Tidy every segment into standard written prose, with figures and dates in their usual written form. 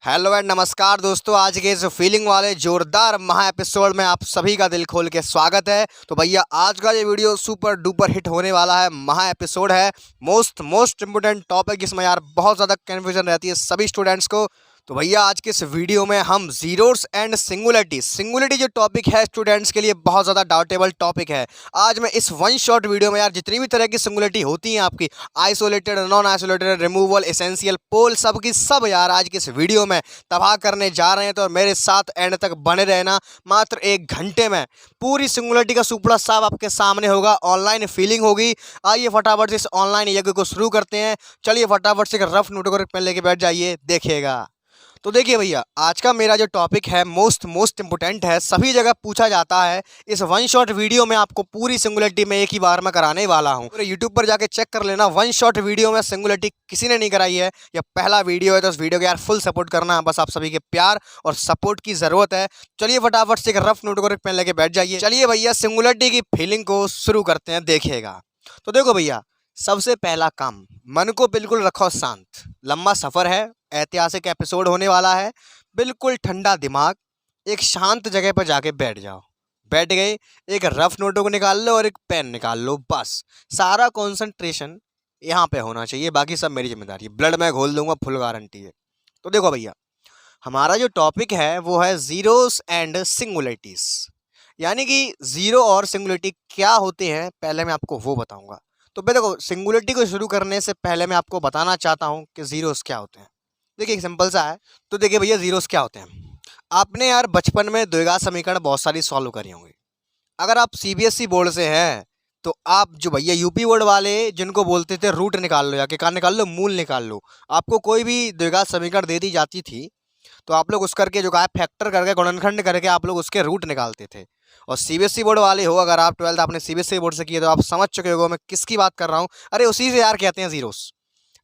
Hello and नमस्कार दोस्तों, आज के इस फीलिंग वाले जोरदार महा एपिसोड में आप सभी का दिल खोल के स्वागत है। तो भैया आज का ये वीडियो सुपर डुपर हिट होने वाला है, महा एपिसोड है। मोस्ट इम्पोर्टेंट टॉपिक जिसमें यार बहुत ज़्यादा कन्फ्यूजन रहती है सभी स्टूडेंट्स को। तो भैया आज के इस वीडियो में हम जीरोस एंड सिंगुलरिटी जो टॉपिक है स्टूडेंट्स के लिए बहुत ज़्यादा डाउटेबल टॉपिक है। आज मैं इस वन शॉट वीडियो में यार जितनी भी तरह की सिंगुलरिटी होती हैं आपकी, isolated, non isolated, removal, essential, pole, सब की सब यार आज के इस वीडियो में तबाह करने जा रहे हैं। तो मेरे साथ एंड तक बने रहना। मात्र 1 घंटे में पूरी सिंगुलरिटी का सुपड़ा साफ आपके सामने होगा, ऑनलाइन फीलिंग होगी। आइए फटाफट से इस ऑनलाइन यज्ञ को शुरू करते हैं। चलिए फटाफट से एक रफ नोट और पेन लेके बैठ जाइए, देखिएगा। तो देखिए भैया, आज का मेरा जो टॉपिक है मोस्ट इम्पोर्टेंट है, सभी जगह पूछा जाता है। इस वन शॉट वीडियो में आपको पूरी सिंगुलरिटी में एक ही बार में कराने वाला हूँ। पूरे यूट्यूब पर जाके चेक कर लेना, वन शॉट वीडियो में सिंगुलरिटी किसी ने नहीं कराई है। यह पहला वीडियो है, तो इस वीडियो को यार फुल सपोर्ट करना है। बस आप सभी के प्यार और सपोर्ट की ज़रूरत है। चलिए फटाफट से एक रफ नोट और पेन लेके बैठ जाइए। चलिए भैया, सिंगुलरिटी की फीलिंग को शुरू करते हैं, देखिएगा। तो देखो भैया, सबसे पहला काम, मन को बिल्कुल रखो शांत। लंबा सफ़र है, ऐतिहासिक एपिसोड होने वाला है। बिल्कुल ठंडा दिमाग, एक शांत जगह पर जाके बैठ जाओ। बैठ गए, एक रफ नोटबुक निकाल लो और एक पेन निकाल लो। बस सारा कंसंट्रेशन यहाँ पे होना चाहिए, बाकी सब मेरी जिम्मेदारी है। ब्लड मैं घोल दूंगा, फुल गारंटी है। तो देखो भैया, हमारा जो टॉपिक है वो है जीरोस एंड सिंगुलरिटीज, यानी कि जीरो और सिंगुलरिटी क्या होते हैं, पहले मैं आपको वो बताऊंगा। तो भाई देखो, सिंगुलरिटी को शुरू करने से पहले मैं आपको बताना चाहता हूँ कि जीरोस क्या होते हैं। देखिए, एक सिंपल सा है। तो देखिए भैया, जीरोस क्या होते हैं। आपने यार बचपन में द्विघात समीकरण बहुत सारी सॉल्व करी होंगी। अगर आप सीबीएसई बोर्ड से हैं तो आप जो भैया यूपी बोर्ड वाले जिनको बोलते थे रूट निकाल लो, या क्या निकाल लो, मूल निकाल लो। आपको कोई भी द्विघात समीकरण दे दी जाती थी तो आप लोग उस करके जो कहा फैक्टर करके, गुणनखंड करके आप लोग उसके रूट निकालते थे। और सीबीएसई बोर्ड वाले हो, अगर आप 12th आपने सीबीएसई बोर्ड से किए तो आप समझ चुके हो मैं किसकी बात कर रहा हूँ। अरे उसी से यार कहते हैं जीरोस।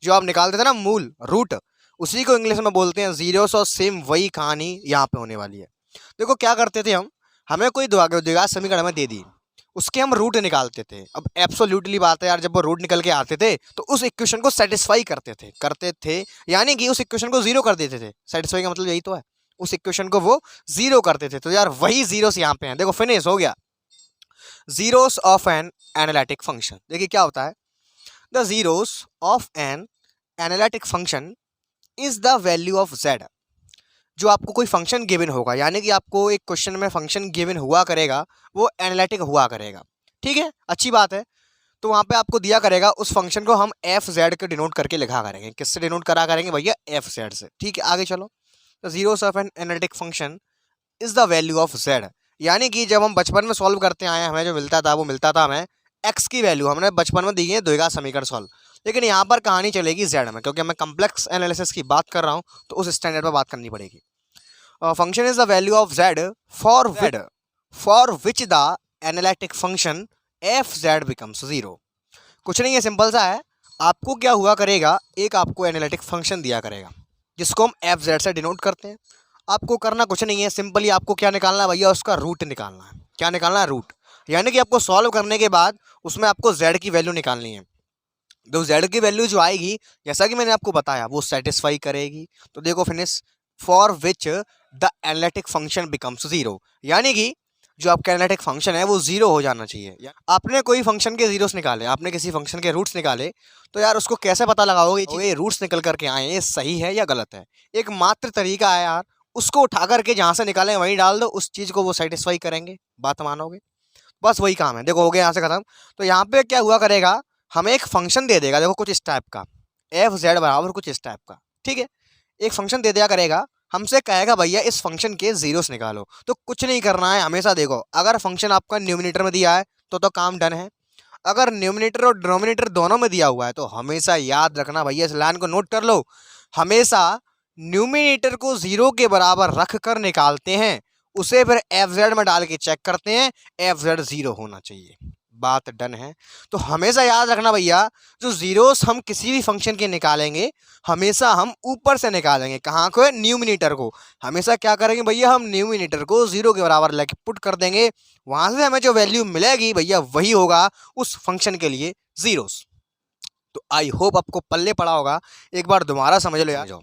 जो आप निकालते थे ना मूल, रूट, उसी को इंग्लिश में बोलते हैं जीरोस। और सेम वही कहानी यहाँ पे होने वाली है। देखो क्या करते थे हम, हमें कोई द्विघात समीकरण हमें दे दी, उसके हम रूट निकालते थे। अब एब्सोल्युटली बात है यार, जब वो रूट निकल के आते थे तो उस इक्वेशन को सेटिस्फाई करते थे, यानी कि उस इक्वेशन को जीरो कर देते थे। सेटिस्फाई का मतलब यही तो है, उस इक्वेशन को वो जीरो करते थे। तो यार वही जीरोस यहाँ पे हैं। देखो फिनिश हो गया, zeros of an analytic function. देखिए क्या होता है, the zeros of an analytic function is the value of z. जो आपको कोई फंक्शन गिवन होगा, यानी कि आपको एक क्वेश्चन में फंक्शन गिवन हुआ करेगा, वो एनालिटिक हुआ करेगा। ठीक है, अच्छी बात है। तो वहाँ पे आपको दिया करेगा, उस फंक्शन को हम एफ जेड के डिनोट करके लिखा करेंगे। किससे डिनोट करा करेंगे भैया? एफ जेड से। ठीक है, आगे चलो। तो zeros of an analytic function is the value of z, यानी कि जब हम बचपन में सॉल्व करते आए हैं, हमें जो मिलता था वो मिलता था हमें एक्स की वैल्यू। हमने बचपन में दी है द्विघात समीकरण सॉल्व, लेकिन यहाँ पर कहानी चलेगी जेड में, क्योंकि मैं कम्प्लेक्स एनालिसिस की बात कर रहा हूँ तो उस स्टैंडर्ड पर बात करनी पड़ेगी। Function is the value of Z for which the analytic function F Z becomes zero. कुछ नहीं है, सिंपल सा है। आपको क्या हुआ करेगा, एक आपको एनालिटिक फंक्शन दिया करेगा जिसको हम एफ जेड से डिनोट करते हैं। आपको करना कुछ नहीं है, सिंपली आपको क्या निकालना है भैया? उसका रूट निकालना है। क्या निकालना है? रूट। यानी कि आपको सॉल्व करने के बाद उसमें आपको जेड की वैल्यू निकालनी है। तो जेड की वैल्यू जो आएगी, जैसा कि मैंने आपको बताया, वो सेटिस्फाई करेगी। तो देखो finish, for which the analytic function becomes zero, यानी कि जो आपका एनालिटिक फंक्शन है वो जीरो हो जाना चाहिए। आपने कोई फंक्शन के जीरोस निकाले, आपने किसी फंक्शन के रूट्स निकाले, तो यार उसको कैसे पता लगाओगे ये रूट्स निकल करके आए हैं, ये सही है या गलत है? एक मात्र तरीका है यार, उसको उठा करके जहाँ से निकाले वहीं डाल दो, उस चीज़ को वो सेटिस्फाई करेंगे। बात मानोगे? बस वही काम है। देखो हो गया यहाँ से खत्म। तो यहाँ पे क्या हुआ करेगा, हमें एक फंक्शन दे देगा, देखो कुछ इस टाइप का, एफ जेड बराबर कुछ इस टाइप का। ठीक है, एक फंक्शन दे दिया करेगा, हमसे कहेगा भैया इस फंक्शन के जीरोस निकालो। तो कुछ नहीं करना है, हमेशा देखो, अगर फंक्शन आपका न्यूमिनेटर में दिया है तो काम डन है। अगर न्यूमिनेटर और डिनोमिनेटर दोनों में दिया हुआ है तो हमेशा याद रखना भैया, इस लाइन को नोट कर लो, हमेशा न्यूमिनेटर को जीरो के बराबर रख कर निकालते हैं, उसे फिर एफ जेड में डाल के चेक करते हैं, एफ जेड जीरो होना चाहिए। बात डन है। तो हमेशा याद रखना भैया, जो जीरोस हम किसी भी फंक्शन के निकालेंगे, हमेशा हम ऊपर से निकालेंगे। कहाँ को? न्यूमिनेटर को। हमेशा क्या करेंगे भैया, हम न्यूमिनेटर को जीरो के बराबर लेके पुट कर देंगे, वहां से हमें जो वैल्यू मिलेगी भैया वही होगा उस फंक्शन के लिए जीरोस। तो आई होप आपको पल्ले पड़ा होगा, एक बार दोबारा समझ लो यार।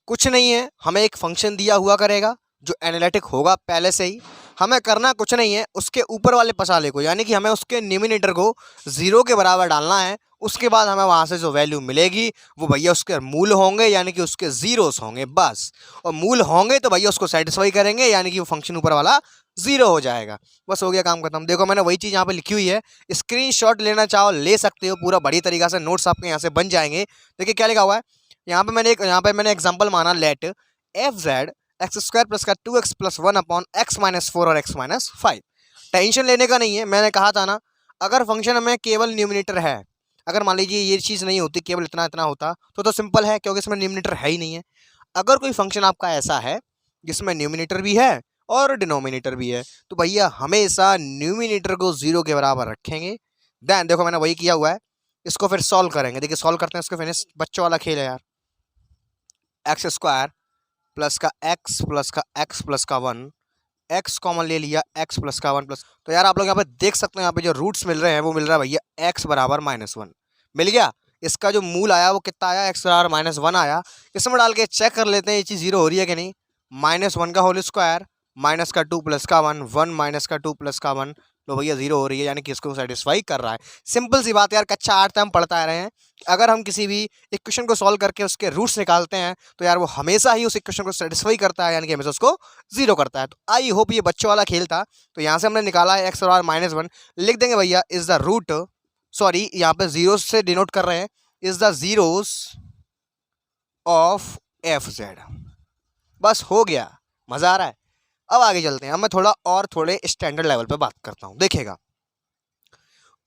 कुछ नहीं है, हमें एक फंक्शन दिया हुआ करेगा जो एनालिटिक होगा पहले से ही। हमें करना कुछ नहीं है, उसके ऊपर वाले पसाले को यानी कि हमें उसके न्यूमिनेटर को 0 के बराबर डालना है। उसके बाद हमें वहाँ से जो वैल्यू मिलेगी वो भैया उसके मूल होंगे यानी कि उसके जीरोस होंगे बस। और मूल होंगे तो भैया उसको सेटिस्फाई करेंगे यानी कि वो फंक्शन ऊपर वाला 0 हो जाएगा। बस हो गया काम खत्म। देखो मैंने वही चीज़ यहाँ पे लिखी हुई है, स्क्रीनशॉट लेना चाहो ले सकते हो, पूरा बढ़िया तरीका से नोट्स आपके यहाँ से बन जाएंगे। देखिए क्या लिखा हुआ है यहाँ पे मैंने एग्जाम्पल माना, let f z x square plus का 2x plus 1 upon x minus 4 और एक्स माइनस 5। टेंशन लेने का नहीं है, मैंने कहा था ना अगर फंक्शन में केवल न्यूमिनेटर है, अगर मान लीजिए ये चीज़ नहीं होती केवल इतना इतना होता तो सिंपल है क्योंकि इसमें न्यूमिनेटर है ही नहीं है। अगर कोई फंक्शन आपका ऐसा है जिसमें न्यूमिनेटर भी है और डिनोमिनेटर भी है तो भैया हमेशा न्यूमिनेटर को 0 के बराबर रखेंगे। देन देखो मैंने वही किया हुआ है, इसको फिर सॉल्व करेंगे। देखिए सॉल्व करते हैं इसको, फिनिश बच्चों वाला खेल है यार। एक्स स्क्वायर प्लस का एक्स प्लस का एक्स प्लस का 1, एक्स कॉमन ले लिया, एक्स प्लस का 1 प्लस। तो यार आप लोग यहाँ पे देख सकते हैं यहाँ पे जो रूट्स मिल रहे हैं वो मिल रहा है भैया एक्स बराबर -1 मिल गया। इसका जो मूल आया वो कितना आया, एक्स बराबर -1 आया। इसमें डाल के चेक कर लेते हैं ये चीज़ 0 हो रही है कि नहीं। -1 का होल स्क्वायर माइनस का 2 प्लस का 1, 1 माइनस का 2 प्लस का 1, तो भैया 0 हो रही है यानी कि इसको सेटिस्फाई कर रहा है। सिंपल सी बात यार, कच्चा आठ हम पढ़ता आ रहे हैं। अगर हम किसी भी इक्वेशन को सॉल्व करके उसके रूट्स निकालते हैं तो यार वो हमेशा ही उस इक्वेशन को सेटिस्फाई करता है यानी कि हमेशा उसको 0 करता है। तो आई होप ये बच्चों वाला खेल था। तो यहाँ से हमने निकाला है एक्स बराबर -1, लिख देंगे भैया इज द रूट, सॉरी यहाँ पे जीरो से डिनोट कर रहे हैं, is the zeros of F Z. बस हो गया, मजा आ रहा है। अब आगे चलते हैं, अब मैं थोड़े स्टैंडर्ड लेवल पे बात करता हूँ, देखिएगा।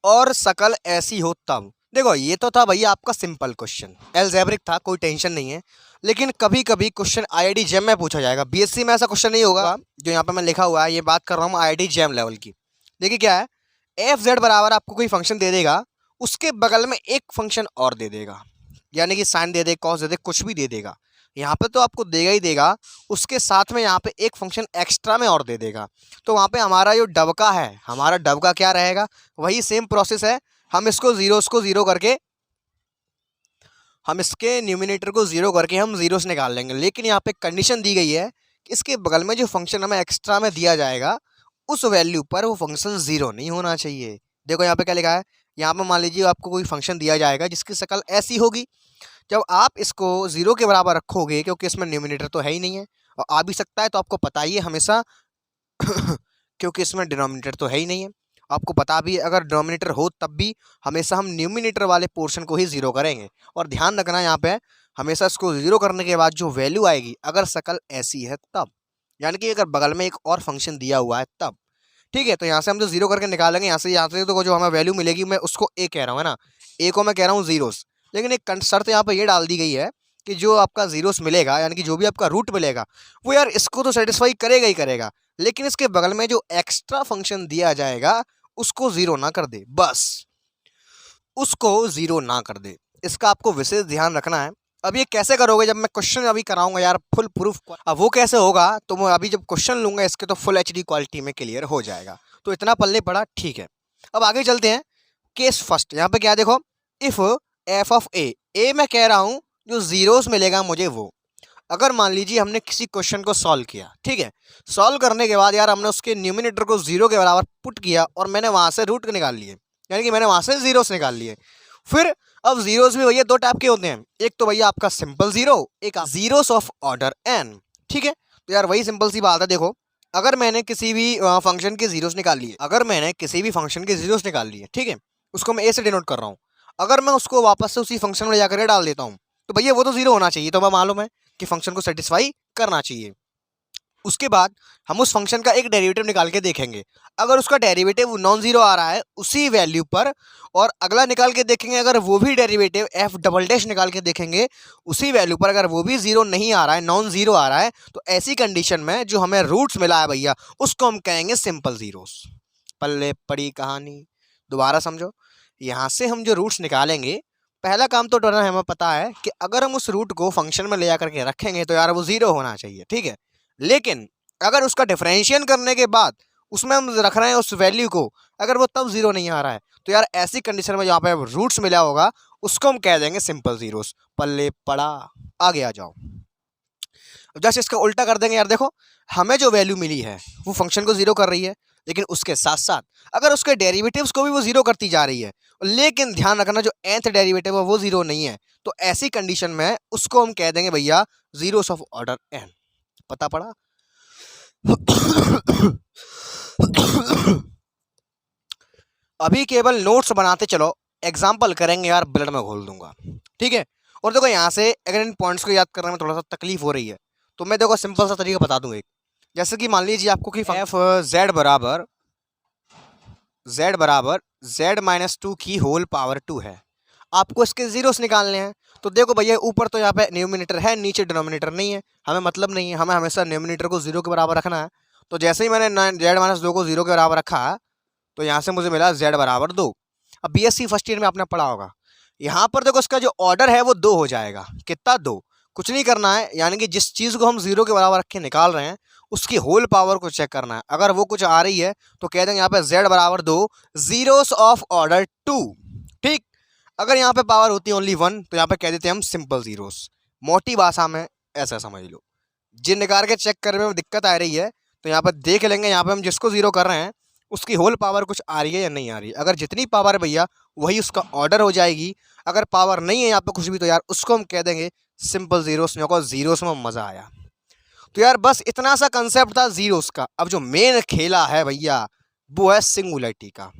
और शकल ऐसी हो तब, देखो ये तो था भैया आपका सिंपल क्वेश्चन, एल्जेब्रिक था, कोई टेंशन नहीं है। लेकिन कभी कभी क्वेश्चन आईआईटी जैम में पूछा जाएगा, बीएससी में ऐसा क्वेश्चन नहीं होगा जो यहाँ पे मैं लिखा हुआ है, ये बात कर रहा हूँ आईआईटी जैम लेवल की। देखिए क्या है, एफ जेड बराबर आपको कोई फंक्शन दे देगा, उसके बगल में एक फंक्शन और दे देगा, यानी कि साइन दे दे, कॉस दे दे, कुछ भी दे देगा। यहाँ पे तो आपको देगा ही देगा, उसके साथ में यहाँ पे एक फंक्शन एक्स्ट्रा में और दे देगा। तो वहाँ पे हमारा जो डबका है, हमारा डबका क्या रहेगा, वही सेम प्रोसेस है। हम इसको जीरो करके, हम इसके न्यूमिनेटर को 0 करके हम जीरोस निकाल लेंगे। लेकिन यहाँ पे कंडीशन दी गई है कि इसके बगल में जो फंक्शन हमें एक्स्ट्रा में दिया जाएगा उस वैल्यू पर वो फंक्शन 0 नहीं होना चाहिए। देखो यहाँ पे क्या लिखा है, यहाँ पे मान लीजिए आपको कोई फंक्शन दिया जाएगा जिसकी शक्ल ऐसी होगी, जब आप इसको 0 के बराबर रखोगे क्योंकि इसमें न्यूमिनेटर तो है ही नहीं है, और आ भी सकता है तो आपको पता ही है हमेशा क्योंकि इसमें डिनोमिनेटर तो है ही नहीं है। आपको पता भी है अगर डिनोमिनेटर हो तब भी हमेशा हम न्यूमिनेटर वाले पोर्शन को ही 0 करेंगे। और ध्यान रखना यहाँ पे हमेशा इसको 0 करने के बाद जो वैल्यू आएगी अगर शक्ल ऐसी है तब, यानी कि अगर बगल में एक और फंक्शन दिया हुआ है तब। ठीक है, तो यहाँ से हम जो 0 करके निकालेंगे, यहाँ से तो जो हमें वैल्यू मिलेगी, मैं उसको ए कह रहा हूँ है ना, ए को मैं कह रहा हूँ जीरोस। लेकिन एक शर्त यहाँ पर ये डाल दी गई है कि जो आपका जीरोस मिलेगा यानी कि जो भी आपका रूट मिलेगा वो यार इसको तो सेटिस्फाई करेगा ही करेगा, लेकिन इसके बगल में जो एक्स्ट्रा फंक्शन दिया जाएगा उसको 0 ना कर दे, बस उसको 0 ना कर दे। इसका आपको विशेष ध्यान रखना है। अब ये कैसे करोगे, जब मैं क्वेश्चन अभी कराऊंगा यार फुल प्रूफ, अब वो कैसे होगा तो मैं अभी जब क्वेश्चन लूंगा इसके तो फुल एचडी क्वालिटी में क्लियर हो जाएगा। तो इतना पल्ले पड़ा, ठीक है। अब आगे चलते हैं, केस फर्स्ट। यहाँ पे क्या देखो, इफ एफ ऑफ ए मैं कह रहा हूँ जो जीरोस मिलेगा मुझे वो, अगर मान लीजिए हमने किसी क्वेश्चन को सॉल्व किया, ठीक है, सॉल्व करने के बाद यार हमने उसके न्यूमिनेटर को 0 के बराबर पुट किया और मैंने वहाँ से रूट निकाल लिए, यानी कि मैंने वहाँ से जीरोस निकाल लिए। फिर अब जीरोस भी भैया 2 टाइप के होते हैं, एक तो भैया आपका सिंपल जीरो, एक जीरोस ऑफ ऑर्डर n। ठीक है, तो यार वही सिंपल सी बात है। देखो अगर मैंने किसी भी फंक्शन के जीरोस निकाल लिए, ठीक है, उसको मैं ए से डिनोट कर रहा हूँ, अगर मैं उसको वापस से उसी फंक्शन में जाकर डाल देता हूँ तो भैया वो तो 0 होना चाहिए, तो मैं मालूम है कि फंक्शन को सेटिस्फाई करना चाहिए। उसके बाद हम उस फंक्शन का एक डेरिवेटिव निकाल के देखेंगे, अगर उसका डेरिवेटिव नॉन जीरो आ रहा है उसी वैल्यू पर, और अगला निकाल के देखेंगे अगर वो भी डेरिवेटिव एफ डबल डैश निकाल के देखेंगे उसी वैल्यू पर, अगर वो भी 0 नहीं आ रहा है, नॉन जीरो आ रहा है, तो ऐसी कंडीशन में जो हमें रूट्स मिला है भैया उसको हम कहेंगे सिंपल जीरोस। पल्ले पड़ी कहानी, दोबारा समझो। यहाँ से हम जो रूट्स निकालेंगे, पहला काम तो डरना हमें पता है कि अगर हम उस रूट को फंक्शन में ले जाकर के रखेंगे तो यार वो 0 होना चाहिए, ठीक है। लेकिन अगर उसका डिफरेंशिएशन करने के बाद उसमें हम रख रहे हैं उस वैल्यू को, अगर वो तब 0 नहीं आ रहा है तो यार ऐसी कंडीशन में जहाँ पे रूट्स मिला होगा उसको हम कह देंगे सिंपल जीरोस। पल्ले पड़ा, आगे आ जाओ। जस्ट इसका उल्टा कर देंगे यार, देखो हमें जो वैल्यू मिली है वो फंक्शन को जीरो कर रही है, लेकिन उसके साथ साथ अगर उसके डेरिवेटिव्स को भी वो जीरो करती जा रही है, लेकिन ध्यान रखना जो nth डेरिवेटिव है वो जीरो नहीं है, तो ऐसी कंडीशन में उसको हम कह देंगे भैया जीरोस ऑफ ऑर्डर n। पता पड़ा? अभी केवल नोट्स बनाते चलो, एग्जाम्पल करेंगे यार, ब्लड में घोल दूंगा, ठीक है। और देखो यहाँ से अगर इन पॉइंट्स को याद करने में थोड़ा सा तकलीफ हो रही है, तो मैं देखो सिंपल सा तरीका बता दूं एक। जैसे कि मान लीजिए आपको कि एफ जेड बराबर जेड माइनस टू की होल पावर 2 है, आपको इसके जीरोस निकालने हैं। तो देखो भैया ऊपर तो यहाँ पे न्यूमिनेटर है, नीचे डिनोमिनेटर नहीं है, हमें मतलब नहीं है, हमें हमेशा न्यूमिनेटर को जीरो के बराबर रखना है। तो जैसे ही मैंने जेड माइनस 2 को जीरो के बराबर रखा, तो यहाँ से मुझे मिला जेड बराबर 2। अब बीएससी फर्स्ट ईयर में आपने पढ़ा होगा, यहाँ पर देखो इसका जो ऑर्डर है वो 2 हो जाएगा। कितना? 2। कुछ नहीं करना है, यानी कि जिस चीज़ को हम जीरो के बराबर रख के निकाल रहे हैं उसकी होल पावर को चेक करना है। अगर वो कुछ आ रही है तो कह देंगे यहाँ पे z बराबर 2 जीरोस ऑफ ऑर्डर 2, ठीक। अगर यहाँ पे पावर होती है ओनली 1 तो यहाँ पे कह देते हैं हम सिंपल जीरोस। मोटी भाषा में ऐसा समझ लो, जिन निकाल के चेक करने में दिक्कत आ रही है तो यहाँ पे देख लेंगे, यहाँ पे हम जिसको जीरो कर रहे हैं उसकी होल पावर कुछ आ रही है या नहीं आ रही है। अगर जितनी पावर है भैया वही उसका ऑर्डर हो जाएगी। अगर पावर नहीं है यहाँ पे कुछ भी, तो यार उसको हम कह देंगे सिंपल जीरोस। मेरे को जीरोस में मज़ा आया। तो यार बस इतना सा कंसेप्ट था जीरोस का। अब जो मेन खेला है भैया वो है सिंगुलरिटी का।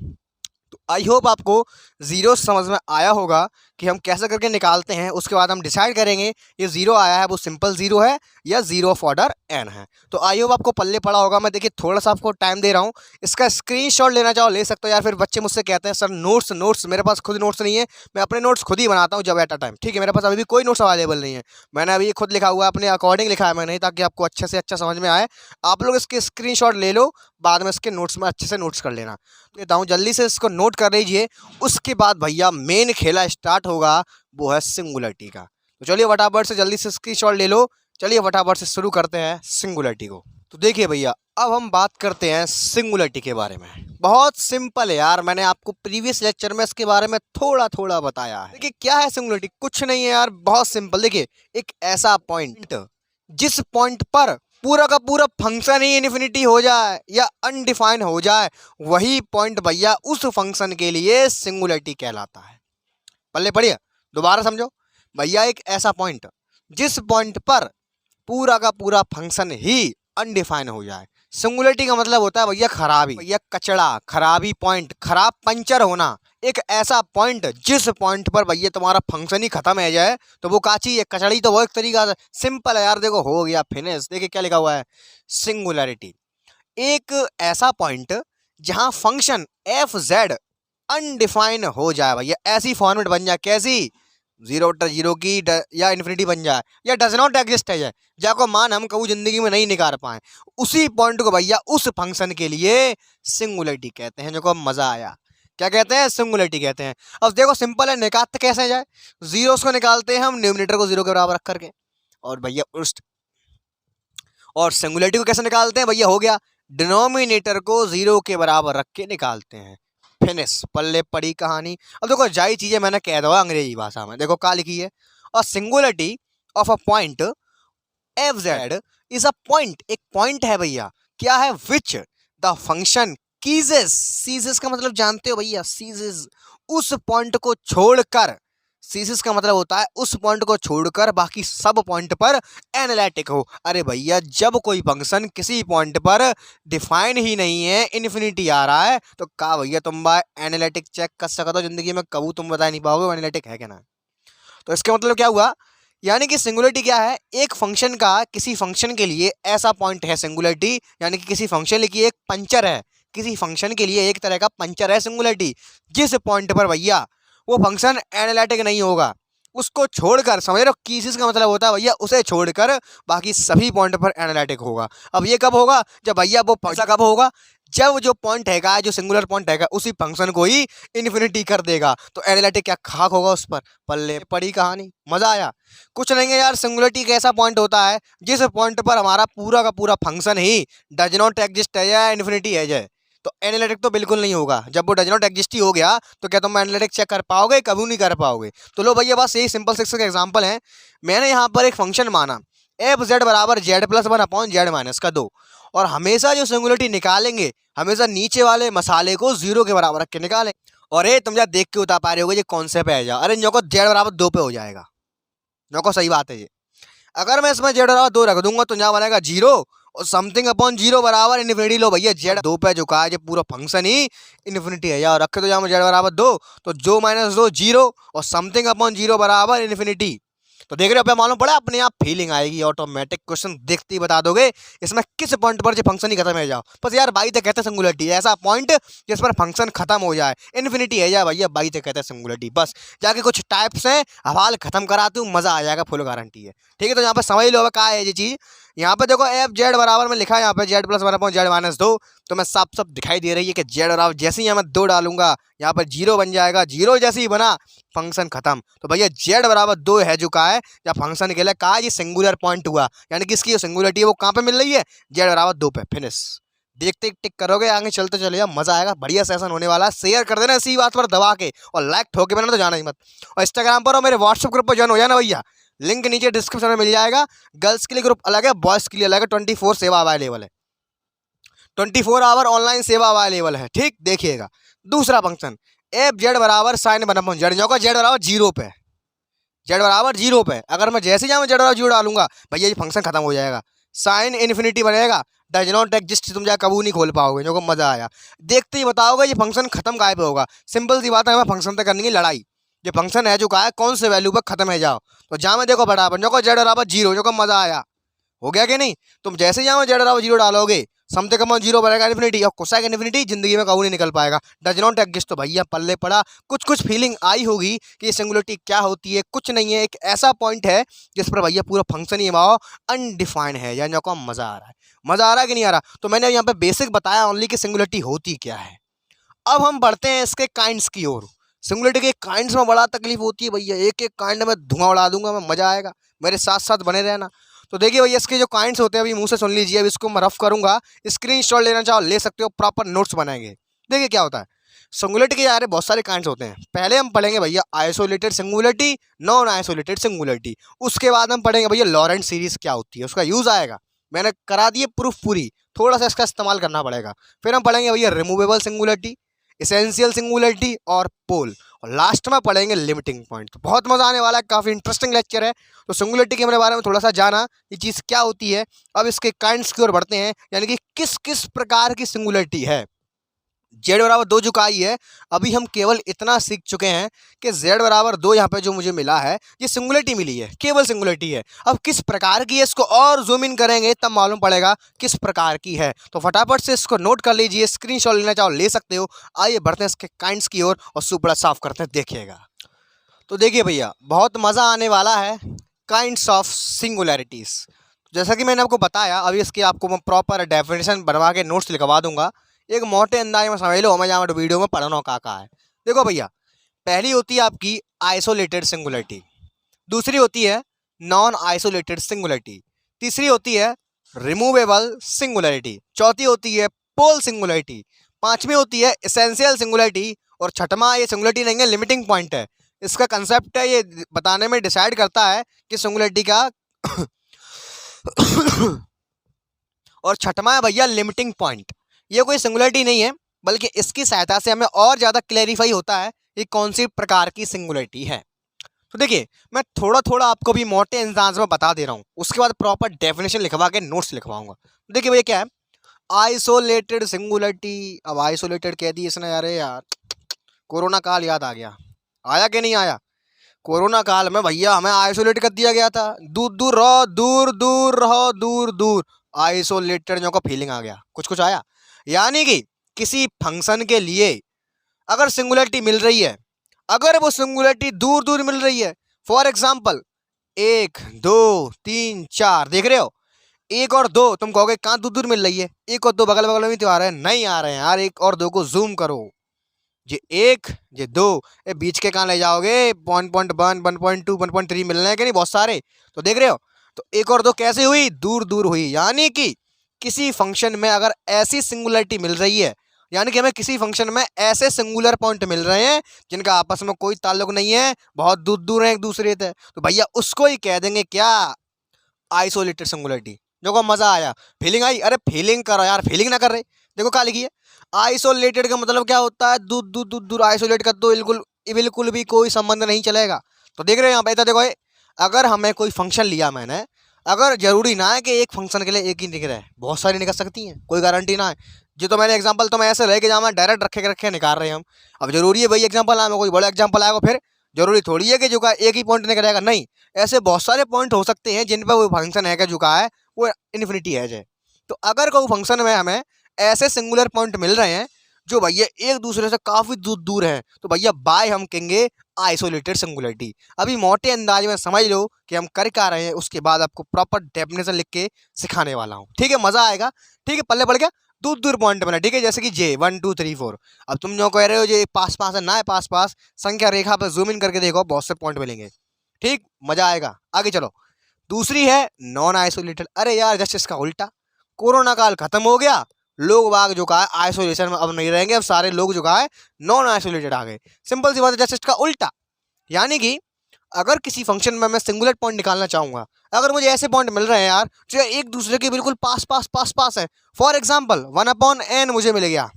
तो आई होप आपको जीरो समझ में आया होगा कि हम कैसे करके निकालते हैं। उसके बाद हम डिसाइड करेंगे ये जीरो आया है वो सिंपल जीरो है या जीरो ऑफ ऑर्डर n है। तो आई होप आपको पल्ले पड़ा होगा। मैं देखिए थोड़ा सा आपको टाइम दे रहा हूँ, इसका स्क्रीनशॉट लेना चाहो ले सकते हो यार। फिर बच्चे मुझसे कहते हैं सर नोट्स, मेरे पास खुद नोट्स नहीं है, मैं अपने नोट्स खुद ही बनाता हूँ जब एट अ टाइम, ठीक है। मेरे पास अभी भी कोई नोट्स अवेलेबल नहीं है, मैंने अभी खुद लिखा हुआ है, अपने अकॉर्डिंग लिखा है मैंने, ताकि आपको अच्छे से अच्छा समझ में आए। आप लोग इसके स्क्रीनशॉट ले लो, बाद में इसके नोट्स में अच्छे से नोट्स कर लेना। देता हूँ जल्दी से इसको नोट कर लीजिए। उसके बाद भैया मेन खेला स्टार्ट होगा, वो है सिंगुलरिटी का। तो चलिए फटाफट से जल्दी से स्क्रीनशॉट ले लो। चलिए फटाफट से शुरू करते हैं सिंगुलरिटी को। तो देखिए भैया अब हम बात करते हैं सिंगुलरिटी के बारे में। बहुत सिंपल है यार, मैंने आपको प्रीवियस लेक्चर में इसके बारे में थोड़ा थोड़ा बताया है। देखिए क्या है सिंगुलरिटी, कुछ नहीं है यार, बहुत सिंपल। देखिए एक ऐसा पॉइंट जिस पॉइंट पर पूरा का पूरा फंक्शन ही इन्फिनिटी हो जाए या अनडिफाइन हो जाए, वही पॉइंट भैया उस फंक्शन के लिए सिंगुलरिटी कहलाता है। पल्ले पढ़िए, दोबारा समझो भैया, एक ऐसा पॉइंट जिस पॉइंट पर पूरा का पूरा फंक्शन ही अनडिफाइन हो जाए। सिंगुलरिटी का मतलब होता है भैया खराबी, भैया कचड़ा, खराबी पॉइंट, खराब पंचर होना। एक ऐसा पॉइंट जिस पॉइंट पर भैया तुम्हारा फंक्शन ही खत्म हो जाए, तो वो काची है, कचड़ी। तो वो एक तरीका से सिंपल है यार, देखो हो गया फिनिश। देखिए क्या लिखा हुआ है, सिंगुलरिटी एक ऐसा पॉइंट जहां फंक्शन एफ जेड अनडिफाइन हो जाए भैया, ऐसी फॉर्मेट बन जाए, कैसी, जीरो जीरो की या इन्फिनिटी बन जाए या डज नॉट एग्जिस्ट है जाए, जाको मान हम कभी जिंदगी में नहीं निकाल पाए, उसी पॉइंट को भैया उस फंक्शन के लिए सिंगुलरिटी कहते हैं। जो को मजा आया, क्या कहते हैं, सिंगुलरिटी कहते हैं। अब देखो सिंपल है, निकालते कैसे जाए, जीरोस को निकालते हैं हम न्यूमिनेटर को जीरो के बराबर रख करके, और भैया और सिंगुलरिटी को कैसे निकालते हैं भैया, हो गया डिनोमिनेटर को जीरो के बराबर रख के निकालते हैं। फिनिश, पल्ले पड़ी कहानी। अब देखो जाई चीजें मैंने कह दो अंग्रेजी भाषा में, देखो क्या लिखी है, और singularity of a point F Z is a point, एक पॉइंट है भैया, क्या है, विच द फंक्शन कीजेस, सीजेस का मतलब जानते हो भैया, सीजेस, उस पॉइंट को छोड़कर, सीजेस का मतलब होता है उस पॉइंट को छोड़कर बाकी सब पॉइंट पर एनालिटिक हो। अरे भैया जब कोई फंक्शन किसी पॉइंट पर डिफाइन ही नहीं है, इन्फिनिटी आ रहा है, तो का भैया तुम बाय एनालिटिक चेक कर सकते हो जिंदगी में, कबू तुम बता नहीं पाओगे एनालिटिक है क्या ना। तो इसका मतलब क्या हुआ, यानी कि सिंगुलरिटी क्या है, एक फंक्शन का किसी फंक्शन के लिए ऐसा पॉइंट है सिंगुलरिटी, यानी कि किसी फंक्शन की एक पंचर है, किसी फंक्शन के लिए एक तरह का पंचर है सिंगुलरिटी, जिस पॉइंट पर भैया वो फंक्शन एनालिटिक नहीं होगा, उसको छोड़कर, समझ रहे हो, कीसिस का मतलब होता है भैया उसे छोड़कर बाकी सभी पॉइंट पर एनालिटिक होगा। अब ये कब होगा, जब भैया वो फंक्शन कब होगा, जब जो पॉइंट हैगा, जो सिंगुलर पॉइंट हैगा, उसी फंक्शन को ही इन्फिनिटी कर देगा, तो एनालिटिक क्या खाक होगा उस पर। पल्ले पड़ी कहानी, मजा आया। कुछ नहीं है यार, सिंगुलरिटी एक ऐसा पॉइंट होता है जिस पॉइंट पर हमारा पूरा का पूरा function he does not exist है या इन्फिनिटी है जाए, तो एनालिटिक तो बिल्कुल नहीं होगा। जब वो डज नॉट एग्जिस्ट ही हो गया तो क्या तुम एनालिटिक चेक कर पाओगे, कभी नहीं कर पाओगे। तो लो भैया बस यही सिंपल सिक्स का एग्जांपल है। मैंने यहाँ पर एक फंक्शन माना, एफ जेड बराबर Z plus one upon Z minus का 2। और हमेशा जो सिंगुलरिटी निकालेंगे हमेशा नीचे वाले मसाले को 0 के बराबर रख के निकालें। और ये तुम जब देख के उतार पा रहे होगे ये कौन से पे आ जाओ, अरे जो को जेड बराबर 2 पे हो जाएगा, जो को सही बात है ये। अगर मैं इसमें जेड बराबर 2 रख दूंगा तो यहाँ बनेगा 0 और समथिंग अपॉन 0 बराबर इन्फिनिटी। लो भैया जेड 2 पे जो कहा है पूरा फंक्शन ही इन्फिनिटी है यार, रखे तो यहाँ जेड बराबर 2 तो जो माइनस 2 0 और समथिंग अपॉन 0 बराबर इन्फिनिटी। तो देख रहे हो, मालूम पड़ा, अपने आप फीलिंग आएगी, ऑटोमेटिक क्वेश्चन देखते ही बता दोगे इसमें किस पॉइंट पर जो फंक्शन ही खत्म हो जाओ। बस यार बाई तक कहते हैं सिंगुलरिटी, ऐसा पॉइंट जिस पर फंक्शन खत्म हो जाए, इन्फिनिटी है या भैया बाई तक कहते हैं सिंगुलरिटी। बस जाके कुछ टाइप्स हैं हवाल खत्म कराती हूँ, मजा आ जाएगा, फुल गारंटी है। ठीक है, तो यहाँ पे समझ लो क्या है ये चीज। यहाँ पे देखो एफ जेड बराबर में लिखा है यहाँ पे Z plus one upon Z minus 2, तो मैं साफ साफ दिखाई दे रही है कि जेड बराबर जैसे ही मैं 2 डालूंगा यहाँ पर 0 बन जाएगा, 0 जैसे ही बना फंक्शन खत्म। तो भैया जेड बराबर 2 है जो कहा है या फंक्शन के लिए कहा है, ये सिंगुलर पॉइंट हुआ, यानी कि इसकी जो सिंगुलरिटी है वो कहाँ पे मिल रही है, जेड बराबर 2 पे। फिनिश। देखते टिक करोगे आगे चलते चले जाओ, मजा आएगा, बढ़िया सेशन होने वाला है। शेयर कर देना इसी बात पर दबा के, और लाइक ठोके बिना तो जाना ही मत। और इंस्टाग्राम पर और मेरे व्हाट्सएप ग्रुप पर ज्वाइन हो जाना भैया, लिंक नीचे डिस्क्रिप्शन में मिल जाएगा। गर्ल्स के लिए ग्रुप अलग है, बॉयज़ के लिए अलग है, 24 सेवा अवेलेबल है, 24 आवर ऑनलाइन सेवा अवेलेबल है। ठीक, देखिएगा दूसरा फंक्शन एफ जेड बराबर साइन वन अपॉन जेड, जो का जेड बराबर 0 पे, जेड बराबर 0 पे अगर मैं जैसे ही जेड बराबर 0 डालूंगा भैया ये फंक्शन खत्म हो जाएगा, साइन इन्फिनिटी बनेगा, डज नॉट एग्जिस्ट, तुम जाए कबू नहीं खोल पाओगे, जो को मजा आया। देखते ही बताओगे ये फंक्शन खत्म गायब पे होगा। सिंपल सी बात है, हमें फंक्शन तक करनी है लड़ाई। ये फंक्शन है जो कहा है कौन से वैल्यू पर खत्म है जाओ, तो जहाँ में देखो बराबर जो को जेड बराबर 0, जो को मजा आया, हो गया कि नहीं। तुम जैसे यहाँ जेड बराबर 0 डालोगे समथिंग अपॉन 0 बनेगा इन्फिनिटी, और कोसेक इन्फिनिटी जिंदगी में कभी नहीं निकल पाएगा, डज नॉट एग्जिस्ट। तो भैया पल्ले पड़ा, कुछ फीलिंग आई होगी कि ये सिंगुलरिटी क्या होती है, कुछ नहीं है, एक ऐसा पॉइंट है जिस पर भैया पूरा फंक्शन ही माओ अनडिफाइंड है, यानी को मजा आ रहा है, मजा आ रहा है कि नहीं आ रहा। तो मैंने यहाँ पे बेसिक बताया ओनली कि सिंगुलरिटी होती क्या है। अब हम बढ़ते हैं इसके काइंड्स की ओर। सिंगुलरिटी के काइंड्स में बड़ा तकलीफ होती है भैया, एक एक काइंड में धुआं उड़ा दूंगा मैं, मजा आएगा, मेरे साथ साथ बने रहना। तो देखिए भैया इसके जो काइंड्स होते हैं अभी मुंह से सुन लीजिए, अब इसको मैं रफ करूंगा, स्क्रीनशॉट लेना चाहो ले सकते हो, प्रॉपर नोट्स बनाएंगे। देखिए क्या होता है सिंगुलरिटी के यार बहुत सारे काइंड्स होते हैं। पहले हम पढ़ेंगे भैया isolated singularity, non isolated singularity, उसके बाद हम पढ़ेंगे भैया लॉरेंट सीरीज क्या होती है, उसका यूज आएगा, मैंने करा दिए प्रूफ पूरी, थोड़ा सा इसका इस्तेमाल करना पड़ेगा। फिर हम पढ़ेंगे भैया रिमूवेबल सिंगुलरिटी, एसेंशियल सिंगुलरिटी और पोल, और लास्ट में पढ़ेंगे लिमिटिंग पॉइंट। तो बहुत मजा आने वाला है, काफी इंटरेस्टिंग लेक्चर है। तो सिंगुलरिटी के बारे में थोड़ा सा जाना, ये चीज क्या होती है। अब इसके काइंड्स की ओर बढ़ते हैं, यानी कि किस किस प्रकार की सिंगुलरिटी है। जेड बराबर 2 जो आई है, अभी हम केवल इतना सीख चुके हैं कि जेड बराबर 2 यहाँ पे जो मुझे मिला है ये सिंगुलरिटी मिली है, केवल सिंगुलरिटी है। अब किस प्रकार की है इसको और जूम इन करेंगे तब मालूम पड़ेगा किस प्रकार की है। तो फटाफट से इसको नोट कर लीजिए, स्क्रीनशॉट लेना चाहो ले सकते हो। आइए बढ़ते हैं इसके काइंड्स की ओर और सुपड़ा साफ करते हैं, देखिएगा। तो देखिए भैया बहुत मज़ा आने वाला है, काइंड्स ऑफ सिंगुलरिटीज़। जैसा कि मैंने आपको बताया, अभी इसकी आपको मैं प्रॉपर डेफिनेशन बनवा के नोट्स लिखवा दूंगा, एक मोटे अंदाज में समझ लो, मैं जहाँ वीडियो में पढ़ना का है। देखो भैया पहली होती है आपकी आइसोलेटेड सिंगुलरिटी, दूसरी होती है नॉन आइसोलेटेड सिंगुलरिटी, तीसरी होती है रिमूवेबल सिंगुलरिटी, चौथी होती है पोल सिंगुलरिटी, पांचवी होती है एसेंशियल सिंगुलरिटी, और छठवां ये सिंगुलरिटी नहीं है, लिमिटिंग पॉइंट है। इसका कंसेप्ट है ये बताने में डिसाइड करता है कि सिंगुलरिटी का और छठवां है भैया लिमिटिंग पॉइंट। ये कोई सिंगुलरिटी नहीं है, बल्कि इसकी सहायता से हमें और ज़्यादा क्लैरिफाई होता है कि कौन सी प्रकार की सिंगुलरिटी है। तो देखिए मैं थोड़ा थोड़ा आपको भी मोटे अंदाज में बता दे रहा हूँ, उसके बाद प्रॉपर डेफिनेशन लिखवा के नोट्स लिखवाऊंगा। देखिए भैया क्या है आइसोलेटेड सिंगुलरिटी। अब आइसोलेटेड कह दी इसने, यार यार कोरोना काल याद आ गया, आया कि नहीं आया। कोरोना काल में भैया हमें आइसोलेट कर दिया गया था, दूर दूर रहो, दूर दूर रहो, दूर दूर, आइसोलेटेड जो का फीलिंग आ गया, कुछ कुछ आया। यानी कि किसी फंक्शन के लिए अगर सिंगुलरिटी मिल रही है, अगर वो सिंगुलरिटी दूर दूर मिल रही है, फॉर एग्जाम्पल 1 2 3 4, देख रहे हो 1 और 2, तुम कहोगे कहाँ दूर दूर मिल रही है, 1 और 2 बगल बगल में तो आ रहे हैं, नहीं आ रहे हैं यार, 1 और 2 को जूम करो, ये 1 ये 2, ये बीच के कहाँ ले जाओगे, 1.1 1.2 1.3 मिलने हैं कि नहीं बहुत सारे। तो देख रहे हो, तो 1 और 2 कैसे हुई, दूर दूर हुई। यानी कि किसी फंक्शन में अगर ऐसी सिंगुलरिटी मिल रही है, यानी कि हमें किसी फंक्शन में ऐसे सिंगुलर पॉइंट मिल रहे हैं जिनका आपस में कोई ताल्लुक नहीं है, बहुत दूर दूर है एक दूसरे से, तो भैया उसको ही कह देंगे क्या, आइसोलेटेड सिंगुलरिटी। देखो मजा आया, फीलिंग आई, अरे फीलिंग करो यार, फीलिंग ना कर रहे। देखो क्या लिखी है, आइसोलेटेड का मतलब क्या होता है, दूर दूर दूर दूर, आइसोलेट का तो बिल्कुल बिल्कुल भी कोई संबंध नहीं चलेगा। तो देख रहे हो यहाँ पे, तो देखो अगर हमें कोई फंक्शन लिया मैंने, अगर जरूरी ना है कि एक फंक्शन के लिए एक ही निकले, बहुत सारी निकल सकती हैं, कोई गारंटी ना है। जो तो मैंने एग्जांपल तो मैं ऐसे रहे कि जहाँ मैं डायरेक्ट रखे रखे निकाल रहे हैं हम। अब जरूरी है भाई एग्जांपल आए, कोई बड़ा एग्जांपल आएगा फिर जरूरी थोड़ी है कि जो का एक ही पॉइंट निकलेगा, नहीं। ऐसे बहुत सारे पॉइंट हो सकते हैं जिन पर वो फंक्शन है जो का है वो इन्फिनिटी है। तो अगर कोई फंक्शन में हमें ऐसे सिंगुलर पॉइंट मिल रहे हैं जो भैया एक दूसरे से काफी दूर दूर है, तो भैया बाय हम कहेंगे आइसोलेटेड सिंगुलरिटी। अभी मोटे अंदाज में समझ लो कि हम कर क्या रहे हैं, उसके बाद आपको प्रॉपर डेफिनेशन लिख के सिखाने वाला हूँ, ठीक है, मजा आएगा। ठीक है, पल्ले पड़ गया, दूर दूर पॉइंट बना, ठीक है, जैसे कि जे 1 2 3 4। अब तुम जो कह रहे हो जो पास पास है ना, है पास पास, संख्या रेखा पर जूम इन करके देखो, बहुत से पॉइंट मिलेंगे, ठीक, मजा आएगा। आगे चलो, दूसरी है नॉन आइसोलेटेड। अरे यार जस्ट इसका उल्टा, कोरोना काल खत्म हो गया, लोग बाग जो का है आइसोलेशन में अब नहीं रहेंगे, अब सारे लोग जो का है नॉन आइसोलेटेड आ गए। सिंपल सी बात है, जस्ट इसका उल्टा। यानी कि अगर किसी फंक्शन में मैं सिंगुलर पॉइंट निकालना चाहूंगा, अगर मुझे ऐसे पॉइंट मिल रहे हैं यार जो एक दूसरे के बिल्कुल पास पास पास पास है, फॉर एग्जाम्पल 1/n मुझे मिल गया।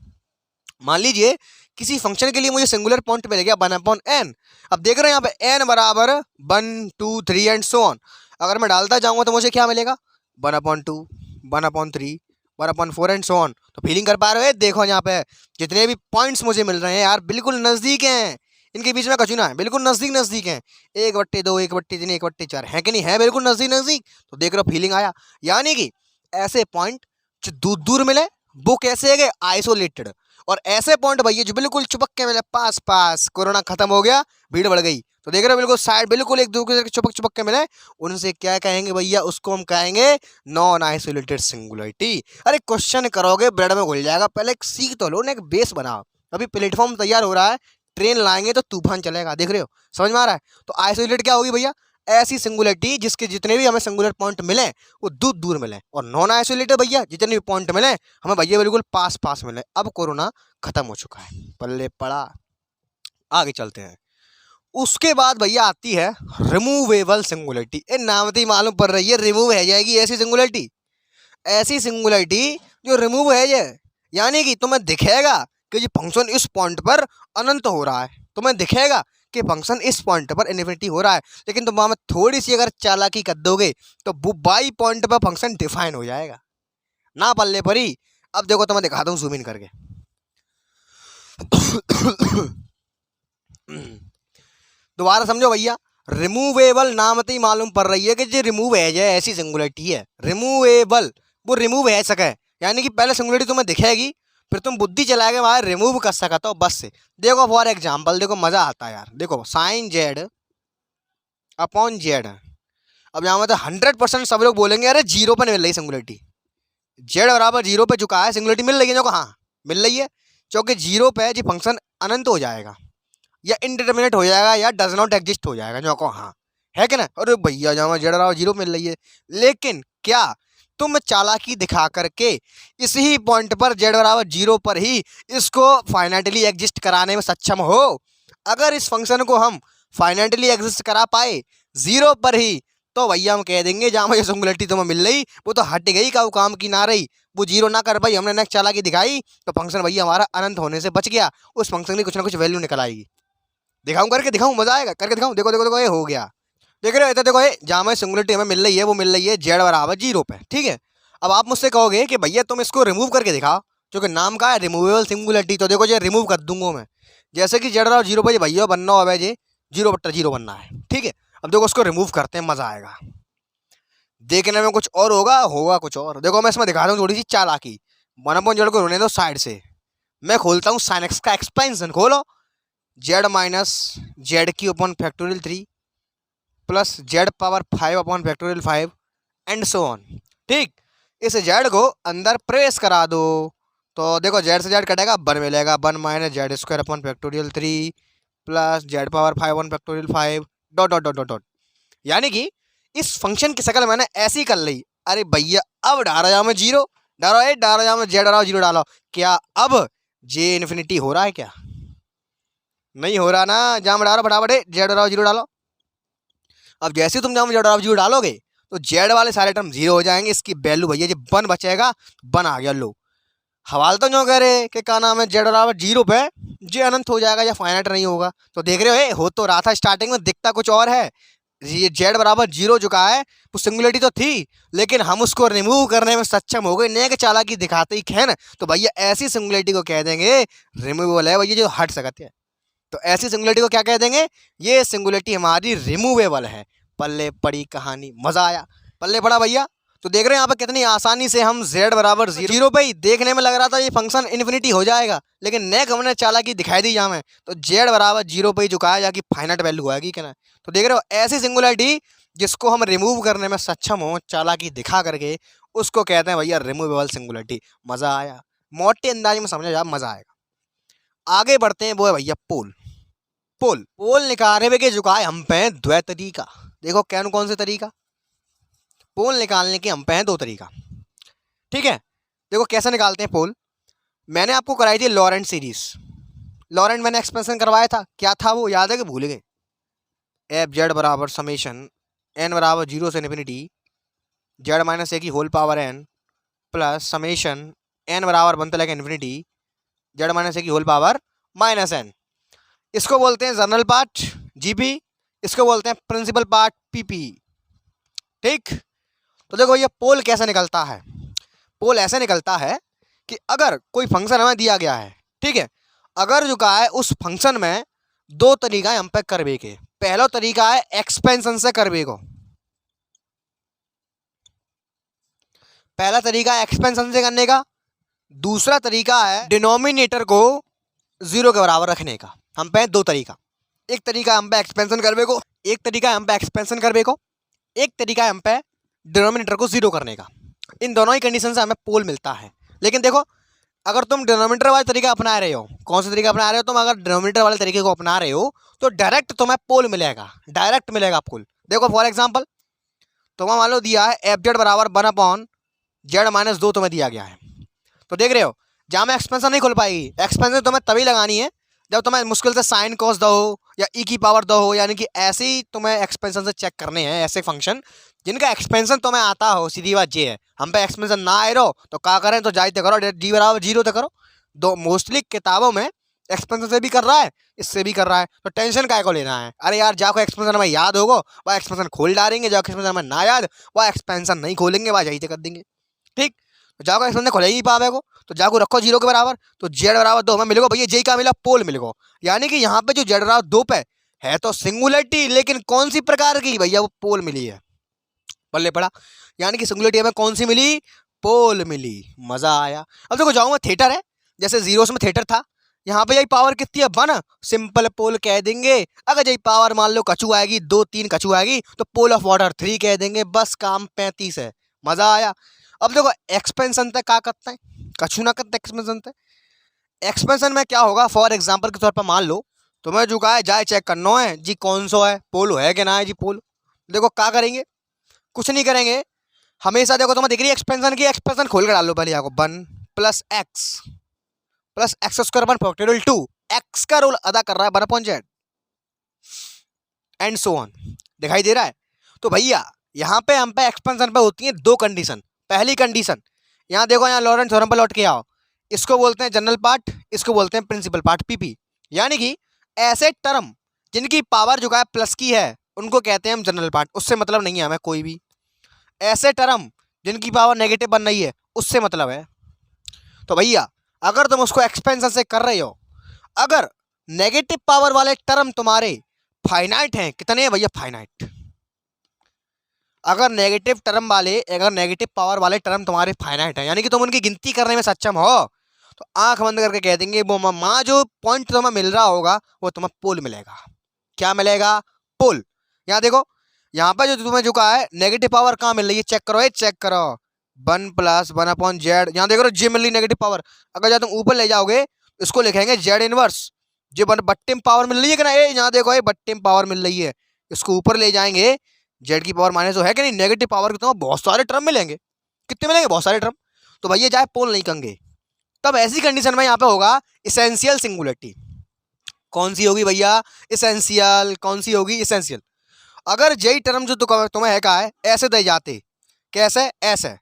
मान लीजिए किसी फंक्शन के लिए मुझे सिंगुलर पॉइंट मिल गया 1/n। अब देख रहे हैं यहाँ पे n बराबर 1 2 3 एंड सो ऑन। अगर मैं डालता जाऊंगा तो मुझे क्या मिलेगा, 1/2 1/3 1/4 एंड सो ऑन। तो फीलिंग कर पा रहे हो, देखो यहाँ पे जितने भी पॉइंट्स मुझे मिल रहे हैं यार बिल्कुल नजदीक हैं, इनके बीच में कछु ना है, बिल्कुल नजदीक नजदीक हैं। 1/2 1/3 1/4 है कि नहीं है, बिल्कुल नजदीक नजदीक। तो देख रहे हो फीलिंग आया। यानी कि ऐसे पॉइंट जो दूर दूर मिले वो कैसे गए, आइसोलेटेड। और ऐसे पॉइंट भैया जो बिल्कुल चिपक के मिले पास पास, कोरोना खत्म हो गया, भीड़ बढ़ गई, तो देख रहे हो बिल्कुल साइड बिल्कुल एक दूसरे के चिपक चिपक के मिले, उनसे क्या कहेंगे भैया, उसको हम कहेंगे नॉन आइसोलेटेड सिंगुलरिटी। अरे क्वेश्चन करोगे ब्रेड में घुल जाएगा, पहले एक सीख तो लो ना, एक बेस बनाओ। अभी प्लेटफॉर्म तैयार हो रहा है, ट्रेन लाएंगे तो तूफान चलेगा, देख रहे हो, समझ में आ रहा है। तो आइसोलेटेड क्या होगी भैया, ऐसी सिंगुलरिटी जिसके जितने भी हमें सिंगुलर पॉइंट मिले वो दूर दूर मिले। और नॉन आइसोलेटेड भैया जितने भी पॉइंट मिले हमें भैया बिल्कुल पास पास मिले। अब कोरोना खत्म हो चुका है, पल्ले पड़ा, आगे चलते हैं। उसके बाद भैया आती है रिमूवेबल सिंगुलरिटी। ए नाम ही मालूम पड़ रही है, रिमूव है जाएगी ऐसी सिंगुलरिटी, ऐसी सिंगुलरिटी जो रिमूव है जाए। यानी कि तुम्हें दिखेगा कि ये फंक्शन इस पॉइंट पर अनंत हो रहा है, तुम्हें दिखेगा कि फंक्शन इस पॉइंट पर इन्फिनिटी हो रहा है, लेकिन तुम वहां थोड़ी सी अगर चालाकी कर दोगे तो वो बाई पॉइंट पर फंक्शन डिफाइन हो जाएगा ना, पल्ले पर ही। अब देखो तो मैं दिखाता हूँ जूम इन करके। दोबारा समझो भैया, रिमूवेबल नामती मालूम पड़ रही है कि जो रिमूव है जाए ऐसी सिंगुलरिटी है, रिमूवेबल, वो रिमूव है सके। यानी कि पहले सिंगुलरिटी तुम्हें दिखेगी, फिर तुम बुद्धि चलाएंगे वहां रिमूव कर सकता हो बस से। देखो फॉर एग्जाम्पल, देखो मजा आता है यार, देखो साइन जेड अपॉन जेड। अब यहाँ मतलब 100% सब लोग बोलेंगे अरे जीरो पर नहीं मिल रही सिंगुलरिटी, जेड बराबर जीरो पे चुका है, सिंगुलरिटी मिल रही है, जो हाँ मिल रही है, क्योंकि जीरो पे जी फंक्शन अनंत हो जाएगा या इनडिटर्मिनेट हो जाएगा या डज नॉट एग्जिस्ट हो जाएगा, जो को हाँ है कि ना। अरे भैया जहाँ जेड बराबर जीरो मिल रही है, लेकिन क्या तुम चालाकी दिखा करके इसी पॉइंट पर जेड बराबर जीरो पर ही इसको फाइनाइटली एग्जिस्ट कराने में सक्षम हो? अगर इस फंक्शन को हम फाइनाइटली एग्जिस्ट करा पाए जीरो पर ही, तो भैया हम कह देंगे जहाँ मुझे सिंगुलरिटी तुम्हें मिल रही वो तो हट गई, का वो काम की ना रही, वो जीरो ना कर पाई, हमने नेक्स्ट चालाकी दिखाई तो फंक्शन भैया हमारा अनंत होने से बच गया, उस फंक्शन की कुछ ना कुछ वैल्यू निकल आएगी। दिखाऊं करके, दिखाऊं, मजा आएगा करके दिखाऊं। देखो देखो देखो ये हो गया, देख रहे हो, तो देखो ये जहाँ में सिंगुलरिटी हमें मिल रही है वो मिल रही है जेड बराबर जीरो पे, ठीक है। अब आप मुझसे कहोगे कि भैया तुम इसको रिमूव करके दिखाओ, क्योंकि नाम का है रिमूवेबल सिंगुलरिटी। तो देखो ये रिमूव कर दूंगा मैं, जैसे कि जेड बराबर जीरो पे भैया बनना हो जी 0/0 बनना है, ठीक है। अब देखो उसको रिमूव करते हैं, मजा आएगा, देखने में कुछ और होगा, होगा कुछ और। देखो मैं इसमें दिखा रहा हूँ थोड़ी सी चालाकी, 1/z को रोने दो साइड से, मैं खोलता हूँ साइन एक्स का एक्सपेंशन, खोलो, जेड माइनस जेड की upon factorial 3 plus Z power 5 upon factorial 5 and so on, ठीक। इस जेड को अंदर प्रेस करा दो, तो देखो जेड से जेड कटेगा, 1 मिलेगा, 1 minus Z square upon factorial 3 plus Z power 5 upon factorial 5 dot dot dot dot dot. यानी कि इस फंक्शन की शक्ल मैंने ऐसी कर ली। अरे भैया अब डालो जाओ में जीरो, डालो एट, डालो जाओ में जेड डालो जीरो डालो, क्या अब जे इन्फिनिटी हो रहा है क्या? नहीं हो रहा ना, जहाँ डालो फटाफट जेड डालो जीरो डालो। अब जैसे तुम जहाँ जेड डालो जीरो डालोगे तो जेड वाले सारे टर्म जीरो हो जाएंगे। इसकी वैल्यू भैया जी 1 बचेगा, 1 आ गया। लो हवाल तो जो कह रहे कि क्या नाम है जेड बराबर 0 पे जे अनंत हो जाएगा या फाइनाइट नहीं होगा। तो देख रहे हो तो रहा था स्टार्टिंग में, दिखता कुछ और है। ये जेड बराबर 0 जो का है वो सिंगुलरिटी तो थी, लेकिन हम उसको रिमूव करने में सक्षम हो गए। नेक चालाकी दिखाते ही है ना। तो भैया ऐसी सिंगुलरिटी को कह देंगे रिमूवेबल है भैया, जो हट सकते हैं। तो ऐसी सिंगुलरिटी को क्या कह देंगे, ये सिंगुलरिटी हमारी रिमूवेबल है। पल्ले पड़ी कहानी, मजा आया, पल्ले पड़ा भैया। तो देख रहे हैं यहाँ पे कितनी आसानी से हम z बराबर 0 पे ही, देखने में लग रहा था ये फंक्शन इन्फिनिटी हो जाएगा, लेकिन नेक हमने चालाकी दिखाई दी यहाँ में। तो z बराबर 0 पे ही झुकाया जाके फाइनाइट वैल्यू आएगी क्या ना। तो देख रहे हो ऐसी सिंगुलरिटी जिसको हम रिमूव करने में सक्षम हो चालाकी दिखा करके, उसको कहते हैं भैया रिमूवेबल सिंगुलरिटी। मजा आया, मोटे अंदाज में समझा जा, मजा आएगा। आगे बढ़ते हैं, वो है भैया पोल। पोल पोल निकालने के झुकाए हम पे द्वै तरीका। देखो कौन से तरीका, पोल निकालने के हम पे हैं 2 तरीका। ठीक है, देखो कैसे निकालते हैं पोल। मैंने आपको कराई थी लॉरेंट सीरीज। लॉरेंट मैंने एक्सपेंशन करवाया था, क्या था वो याद है कि भूल गए। एफ जेड बराबर समेशन एन बराबर 0 से इन्फिनिटी जेड माइनस ए की whole power n plus summation n बराबर बनता लगा इन्फिनिटी जेड माइनस ए की होल पावर माइनस एन। इसको बोलते हैं जनरल पार्ट जीपी, इसको बोलते हैं प्रिंसिपल पार्ट पीपी। ठीक, तो देखो ये पोल कैसे निकलता है। पोल ऐसे निकलता है कि अगर कोई फंक्शन हमें दिया गया है, ठीक है, अगर जो कहा है उस फंक्शन में 2 तरीका है हम पे करवे के। पहला तरीका है एक्सपेंशन से करवे को, पहला तरीका है एक्सपेंशन से करने का। दूसरा तरीका है डिनोमिनेटर को 0 के बराबर रखने का। हम पे 2 तरीका, एक तरीका हम पे एक्सपेंशन करवे को, एक तरीका हम पे एक्सपेंशन करवे को, एक तरीका है हम पे डिनोमिनेटर को 0 करने का। इन दोनों ही कंडीशन से हमें पोल मिलता है। लेकिन देखो अगर तुम डिनोमिनेटर वाले तरीका अपना रहे हो, कौन सा तरीका अपना रहे हो तुम, अगर डिनोमिनेटर वाले तरीके को अपना रहे हो तो डायरेक्ट तुम्हें पोल मिलेगा, डायरेक्ट मिलेगा पोल। देखो फॉर एग्जांपल तुम्हें मान लो दिया है एफ जेड बराबर 1/z-2 तुम्हें दिया गया है। तो देख रहे हो जहाँ में एक्सपेंशन नहीं खुल पाएगी। एक्सपेंशन तुम्हें तभी लगानी है जब तुम्हें मुश्किल से साइन कॉस दो या ई की पावर दो, यानी कि ऐसे ही तुम्हें एक्सपेंशन से चेक करने हैं ऐसे फंक्शन जिनका एक्सपेंशन तुम्हें आता हो। सीधी बात ये है, हम पे एक्सपेंशन ना आए रहो तो क्या करें, तो जाते करो डी बराबर 0 तक करो। दो मोस्टली किताबों में एक्सपेंशन से भी कर रहा है, इससे भी कर रहा है, तो टेंशन काय को लेना है। अरे यार जाको एक्सपेंशन हमें याद होगा वह एक्सपेंशन खोल डालेंगे, जो एक्सपेंशन हमें ना याद वह एक्सपेंशन नहीं खोलेंगे, वह यही कर देंगे। ठीक, तो जाको एक्सपेंशन खोले ही पावे को, तो जाको रखो 0 के बराबर। तो जेड बराबर 2 हमें मिलेगा भैया, जे का मिला पोल मिलेगा। यानी कि यहाँ पे जो जेड बराबर 2 पे है तो सिंगुलरिटी, लेकिन कौन सी प्रकार की भैया, वो पोल मिली है। बल्ले पड़ा, यानी कि सिंगुलरिटी हमें कौन सी मिली, पोल मिली। मजा आया। अब देखो जाऊँ मैं थिएटर है, जैसे जीरोस में थिएटर था, यहाँ पे यही पावर कितनी है 1, सिंपल पोल कह देंगे। अगर यही पावर मान लो कछू आएगी 2-3 कछू आएगी तो पोल ऑफ वाटर 3 कह देंगे, बस काम 35 है। मजा आया। अब देखो एक्सपेंशन तक क्या करते हैं, कछू ना करते एक्सपेंशन तक। एक्सपेंशन में क्या होगा, फॉर एग्जाम्पल के तौर पर मान लो तुम्हें जो है जाए चेक करना है जी कौन सा है पोल है कि ना है जी पोल। देखो क्या करेंगे, कुछ नहीं करेंगे, हमेशा देखो तुम्हें दिख रही है एक्सपेंशन की, एक्सपेंशन खोल कर डालो पहले। आपको 1 + x स्क्वायर 1/2 एक्स का रोल अदा कर रहा है 1/z एंड सो ऑन। दिखाई दे रहा है। तो भैया यहाँ पे हम पे एक्सपेंशन पे होती है 2 कंडीशन। पहली कंडीशन यहाँ देखो, यहाँ लॉरेंट थ्योरम पर लौट के आओ, इसको बोलते हैं जनरल पार्ट, इसको बोलते हैं प्रिंसिपल पार्ट पीपी। यानी कि ऐसे टर्म जिनकी पावर जो है प्लस की है उनको कहते हैं हम जनरल पार्ट, उससे मतलब नहीं है हमें कोई भी। ऐसे टर्म जिनकी पावर नेगेटिव बन रही है उससे मतलब है। तो भैया अगर तुम उसको एक्सपेंशन से कर रहे हो, अगर नेगेटिव पावर वाले टर्म तुम्हारे फाइनाइट हैं, कितने हैं भैया, फाइनाइट। अगर नेगेटिव पावर वाले टर्म तुम्हारे फाइनाइट हैं, यानी कि तुम उनकी गिनती करने में सक्षम हो, तो आंख बंद करके कह देंगे वो माँ जो पॉइंट तुम्हें मिल रहा होगा वो तुम्हें पोल मिलेगा। क्या मिलेगा, पोल। यहाँ देखो यहाँ पे जो तुम्हें जो कहा है नेगेटिव पावर कहाँ मिल रही है, चेक करो, चेक करो 1 + 1/z। यहाँ देखो जे मिल रही नेगेटिव पावर, अगर जब तुम ऊपर ले जाओगे इसको लिखेंगे जेड इनवर्स। जो बट्टे में पावर मिल रही है कि ना, यहाँ देखो ये बट्टे में पावर मिल रही है, इसको ऊपर ले जाएंगे जेड की पावर माइनस है कि नहीं, नेगेटिव पावर के तुम्हें बहुत सारे टर्म मिलेंगे। कितने मिलेंगे, बहुत सारे टर्म। तो भैया जाए पोल नहीं कहेंगे। तब ऐसी कंडीशन में यहाँ पे होगा इसेंशियल सिंगुलरिटी। कौन सी होगी भैया, इसेंशियल। कौन सी होगी, इसेंशियल। अगर यही टर्म जो तुम्हें है का है ऐसे दे जाते, कैसे, ऐसे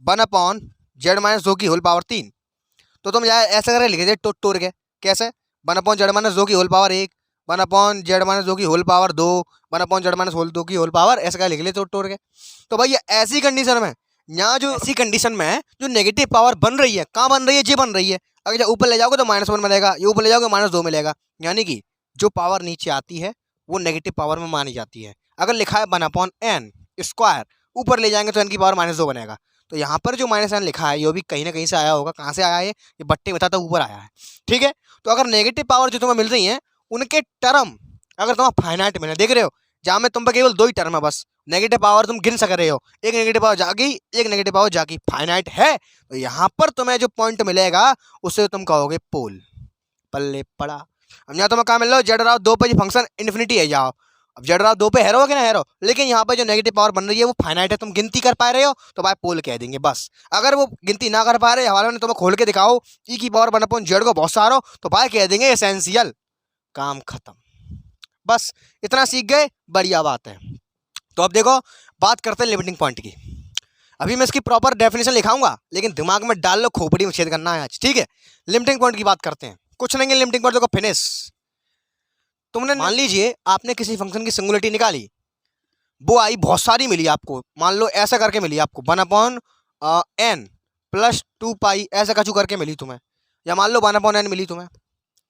1/z-2 तो तुम यार ऐसे करके लिखे थे टोट के, कैसे 1/z-2 1/z-2 1/z-2 ऐसे का लिख ले टोट के। तो भाई ऐसी कंडीशन में, यहाँ जो ऐसी कंडीशन में है जो नेगेटिव पावर बन रही है, कहाँ बन रही है, जी बन रही है। अगर जब ऊपर ले जाओगे तो -1 मिलेगा, ये ऊपर ले जाओगे -2 मिलेगा, यानी कि जो पावर नीचे आती है वो नेगेटिव पावर में मानी जाती है। अगर लिखा है 1/n², ऊपर ले जाएंगे तो n की पावर -2 बनेगा। तो यहाँ पर जो -n लिखा है ये भी कहीं ना कहीं से आया होगा, कहाँ से आया है, ये बट्टे में था तो ऊपर आया है, ठीक है। तो अगर नेगेटिव पावर जो तुम्हें मिल रही है उनके टर्म अगर तुम्हें फाइनाइट मिले, देख रहे हो जहाँ में तुम पे केवल 2 ही टर्म है बस, नेगेटिव पावर तुम गिन सक रहे हो, एक नेगेटिव पावर जागी, एक नेगेटिव पावर जागी, फाइनाइट है, तो यहाँ पर तुम्हें जो पॉइंट मिलेगा उसे तुम कहोगे पोल। पल्ले पड़ा। अब यहाँ तुम्हें कहाँ मिल रहा है, z/2 पे फंक्शन इन्फिनिटी है, जाओ अब z/2 पे हैरो कि ना हैरो, लेकिन यहाँ पे जो नेगेटिव पावर बन रही है वो फाइनाइट है, तुम गिनती कर पा रहे हो तो भाई पोल कह देंगे बस। अगर वो गिनती ना कर पा रहे, हवाले में तुम्हें खोल के दिखाओ e की पावर 1/z को बहुत सारा तो भाई कह देंगे एसेंशियल, काम खत्म। बस इतना सीख गए, बढ़िया बात है। तो अब देखो बात करते हैं लिमिटिंग पॉइंट की। अभी मैं इसकी प्रॉपर डेफिनेशन लिखाऊंगा, लेकिन दिमाग में डाल लो, खोपड़ी में छेद करना है आज, ठीक है। लिमिटिंग पॉइंट की बात करते हैं। कुछ नहीं है लिमिटिंग पॉइंट, देखो फिनिश। तुमने मान लीजिए आपने किसी फंक्शन की सिंगुलरिटी निकाली, वो आई बहुत सारी मिली आपको, मान लो ऐसा करके मिली आपको 1/n + 2π ऐसा कचू करके मिली तुम्हें, या मान लो 1/n मिली तुम्हें,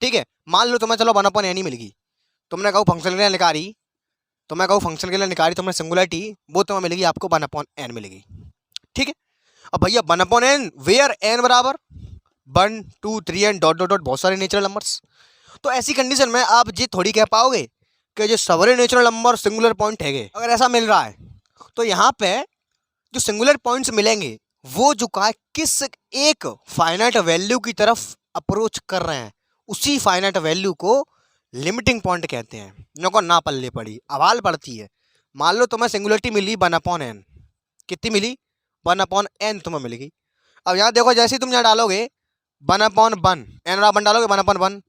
ठीक है। मान लो तुम्हें चलो 1/n ही मिल गई, तुमने कहा फंक्शन के लिए निकाली, तुमने सिंगुलरिटी, वो तुम्हें मिलेगी आपको 1/n मिलेगी, ठीक है। अब भैया 1/n वेयर n बराबर 1 2 3 एंड डॉट डॉट डॉट बहुत सारे नेचुरल नंबर्स। तो ऐसी कंडीशन में आप ये थोड़ी कह पाओगे कि जो सारे नेचुरल नंबर सिंगुलर पॉइंट है, अगर ऐसा मिल रहा है तो यहाँ पे जो सिंगुलर पॉइंट्स मिलेंगे वो जो का किस एक फाइनाइट वैल्यू की तरफ अप्रोच कर रहे हैं, उसी फाइनाइट वैल्यू को लिमिटिंग पॉइंट कहते हैं। को ना पल्ले पड़ी, अवाल पड़ती है। मान लो तुम्हें सिंगुलरिटी मिली 1/n, कितनी मिली 1/n तुम्हें मिलेगी। अब यहाँ देखो जैसे ही तुम यहाँ डालोगे 1/1 n डालोगे 1/1